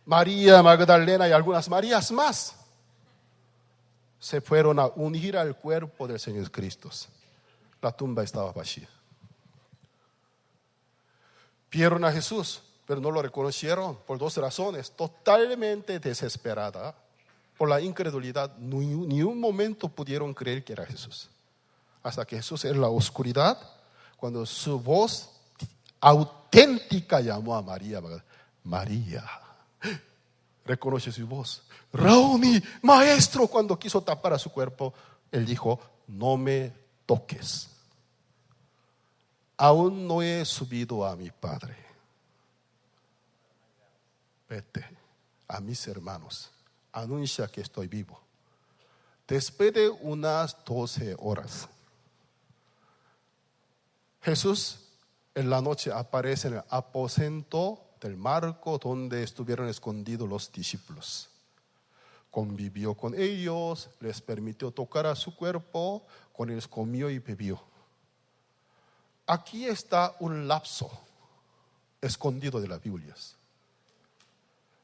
María Magdalena y algunas Marías más se fueron a unir al cuerpo del Señor Cristo. La tumba estaba vacía. Vieron a Jesús, pero no lo reconocieron por 2 razones. Totalmente desesperada por la incredulidad. Ni un momento pudieron creer que era Jesús. Hasta que Jesús en la oscuridad, cuando su voz auténtica llamó a María. María. Reconoce su voz. Raúl, maestro, cuando quiso tapar a su cuerpo, él dijo, no me toques. Aún no he subido a mi Padre. Vete a mis hermanos, anuncia que estoy vivo. Después de unas 12 horas, Jesús en la noche aparece en el aposento del marco donde estuvieron escondidos los discípulos. Convivió con ellos, les permitió tocar a su cuerpo, con ellos comió y bebió. Aquí está un lapso escondido de las Biblias.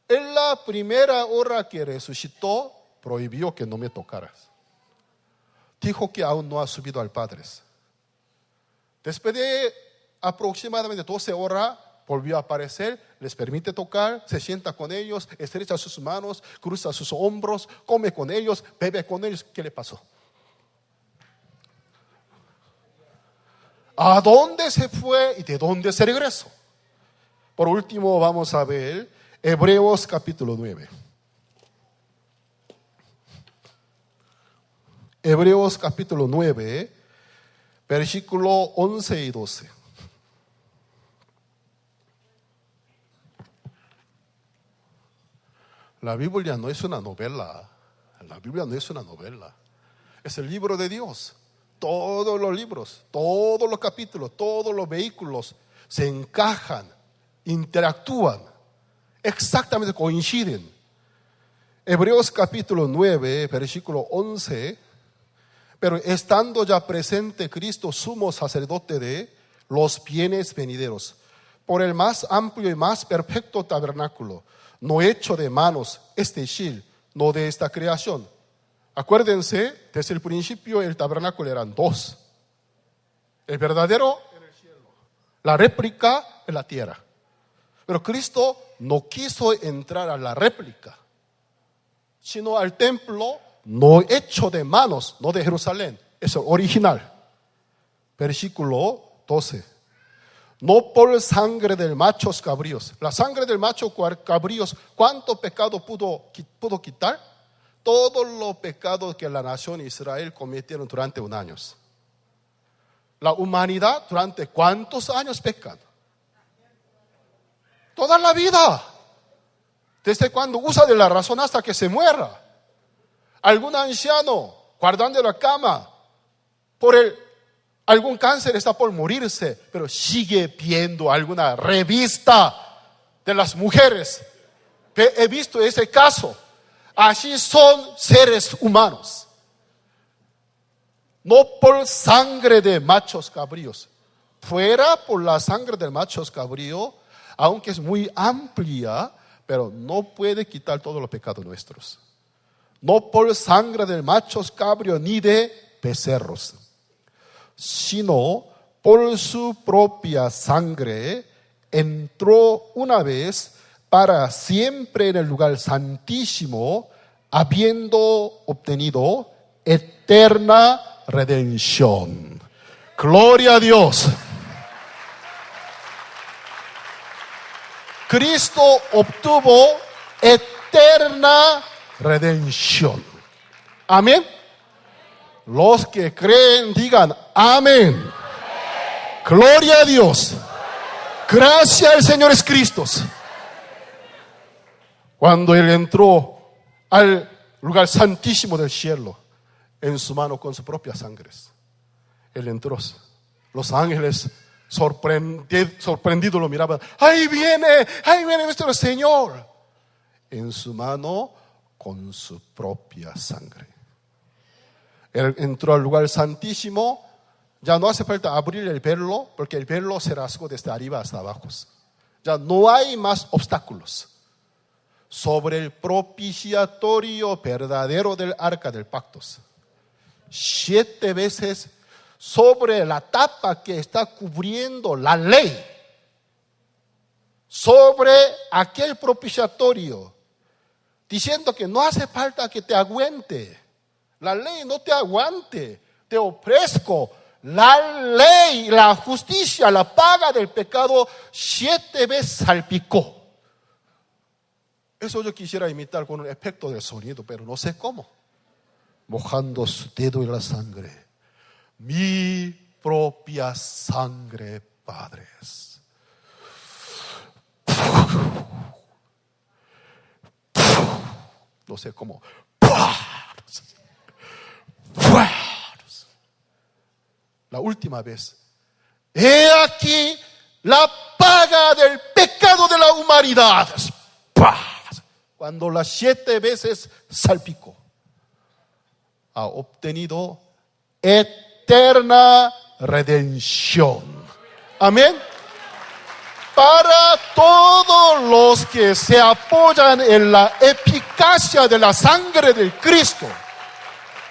En la primera hora que resucitó, prohibió que no me tocaras. Dijo que aún no ha subido al Padre. Después de aproximadamente 12 horas, volvió a aparecer, les permite tocar, se sienta con ellos, estrecha sus manos, cruza sus hombros, come con ellos, bebe con ellos. ¿Qué le pasó? ¿A dónde se fue y de dónde se regresó? Por último, vamos a ver Hebreos capítulo 9. Hebreos capítulo 9, versículo 11 y 12. La Biblia no es una novela. La Biblia no es una novela. Es el libro de Dios. Todos los libros, todos los capítulos, todos los vehículos se encajan, interactúan, exactamente coinciden. Hebreos capítulo 9, versículo 11. Pero estando ya presente Cristo, sumo sacerdote de los bienes venideros, por el más amplio y más perfecto tabernáculo, no hecho de manos, es decir, no de esta creación. Acuérdense, desde el principio el tabernáculo eran dos. El verdadero en el cielo, la réplica en la tierra. Pero Cristo no quiso entrar a la réplica, sino al templo no hecho de manos, no de Jerusalén, es el original. Versículo 12. No por sangre del machos cabríos. La sangre del macho cabríos, ¿cuánto pecado pudo quitar? Todos los pecados que la nación Israel cometieron durante un año. La humanidad durante ¿cuántos años pecan? Toda la vida. Desde cuando usa de la razón hasta que se muera. Algún anciano guardando la cama por algún cáncer está por morirse, pero sigue viendo alguna revista de las mujeres. He visto ese caso. Así son seres humanos. No por sangre de machos cabríos. Fuera por la sangre de machos cabríos, aunque es muy amplia, pero no puede quitar todos los pecados nuestros. No por sangre de machos cabríos ni de becerros, sino por su propia sangre entró una vez para siempre en el lugar santísimo, habiendo obtenido eterna redención. Gloria a Dios. Cristo obtuvo eterna redención. Amén. Los que creen digan amén. Gloria a Dios. Gracias al Señor Jesucristo. Cuando Él entró al lugar santísimo del cielo, en su mano con su propia sangre, Él entró. Los ángeles sorprendidos lo miraban. Ahí viene nuestro Señor. En su mano con su propia sangre. Él entró al lugar santísimo. Ya no hace falta abrir el velo, porque el velo se rasgó desde arriba hasta abajo. Ya no hay más obstáculos. Sobre el propiciatorio verdadero del arca del pacto. 7 veces sobre la tapa que está cubriendo la ley. Sobre aquel propiciatorio. Diciendo que no hace falta que te aguante. La ley no te aguante. Te ofrezco la ley, la justicia, la paga del pecado 7 veces salpicó. Eso yo quisiera imitar con un efecto de sonido, pero no sé cómo. Mojando su dedo en la sangre. Mi propia sangre, padres. No sé cómo. La última vez. He aquí la paga del pecado de la humanidad. Cuando las 7 veces salpicó, ha obtenido eterna redención. Amén. Para todos los que se apoyan en la eficacia de la sangre de Cristo,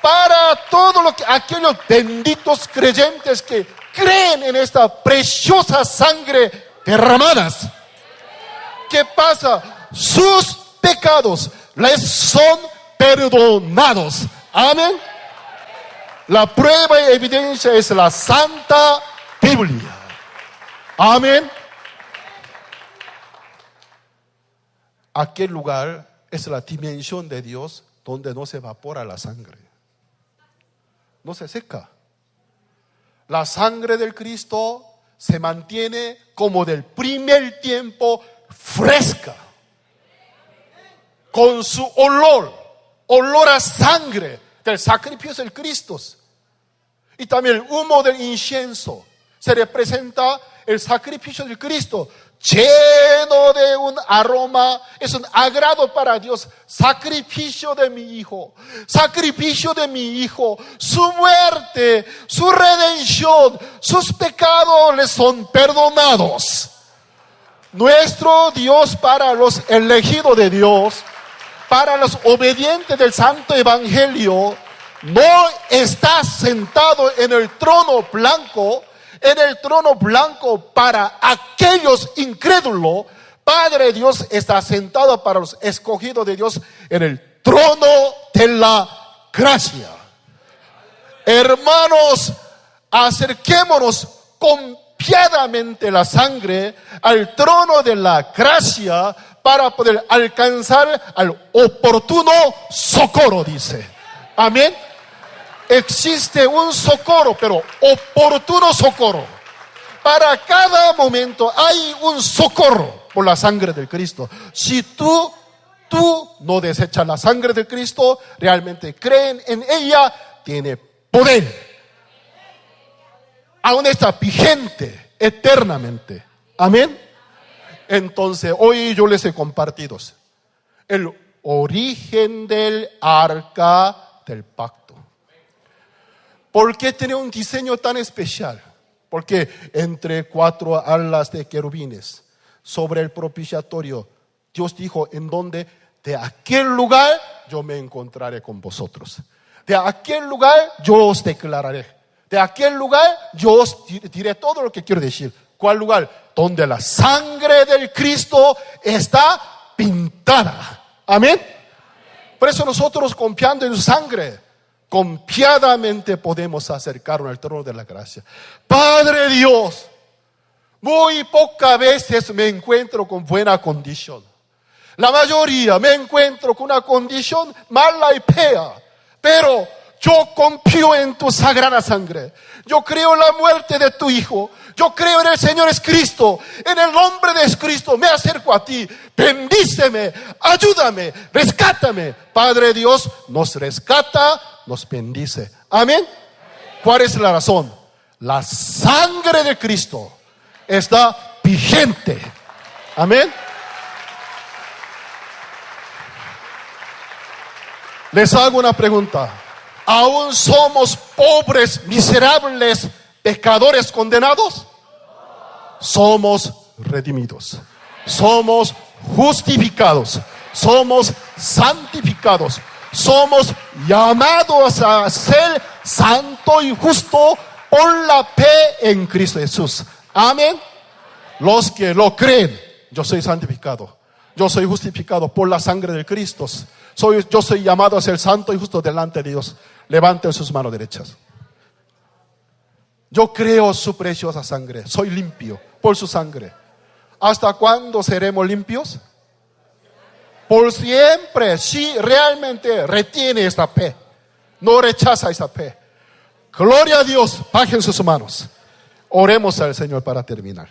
para todos aquellos benditos creyentes que creen en esta preciosa sangre derramadas, ¿qué pasa? Sus pecados les son perdonados. Amén. La prueba y evidencia es la Santa Biblia. Amén. Aquel lugar es la dimensión de Dios donde no se evapora la sangre, no se seca. La sangre del Cristo se mantiene como del primer tiempo, fresca, con su olor a sangre del sacrificio del Cristo. Y también el humo del incienso se representa el sacrificio del Cristo, lleno de un aroma, es un agrado para Dios. Sacrificio de mi Hijo, sacrificio de mi Hijo, su muerte, su redención, sus pecados les son perdonados. Nuestro Dios, para los elegidos de Dios, para los obedientes del Santo Evangelio, no está sentado en el trono blanco. En el trono blanco para aquellos incrédulos, Padre Dios está sentado para los escogidos de Dios en el trono de la gracia. Hermanos, acerquémonos confiadamente la sangre al trono de la gracia para poder alcanzar al oportuno socorro, dice. Amén. Existe un socorro, pero oportuno socorro. Para cada momento hay un socorro por la sangre del Cristo. Si tú no desechas la sangre de Cristo, realmente creen en ella, tiene poder. Aún está vigente eternamente. Amén. Entonces, hoy yo les he compartido el origen del arca del pacto. ¿Por qué tiene un diseño tan especial? Porque entre 4 alas de querubines sobre el propiciatorio, Dios dijo: ¿en dónde? De aquel lugar yo me encontraré con vosotros. De aquel lugar yo os declararé. De aquel lugar yo os diré todo lo que quiero decir. ¿Cuál lugar? Donde la sangre del Cristo está pintada. Amén. Por eso nosotros, confiando en su sangre, confiadamente podemos acercarnos al trono de la gracia. Padre Dios, muy pocas veces me encuentro con buena condición. La mayoría me encuentro con una condición mala y fea. Pero yo confío en tu sagrada sangre. Yo creo en la muerte de tu Hijo. Yo creo en el Señor Jesucristo. En el nombre de Jesucristo me acerco a ti. Bendíceme, ayúdame, rescátame. Padre Dios nos rescata, nos bendice. Amén. ¿Cuál es la razón? La sangre de Cristo está vigente. Amén. Les hago una pregunta. ¿Aún somos pobres, miserables, pecadores condenados? Somos redimidos. Somos justificados. Somos santificados. Somos llamados a ser santo y justo por la fe en Cristo Jesús. Amén. Los que lo creen, yo soy santificado, yo soy justificado por la sangre de Cristo. Yo soy llamado a ser santo y justo delante de Dios. Levanten sus manos derechas. Yo creo su preciosa sangre. Soy limpio por su sangre. ¿Hasta cuándo seremos limpios? Por siempre. Si realmente retiene esta fe, no rechaza esta fe. Gloria a Dios. Bajen sus manos. Oremos al Señor para terminar.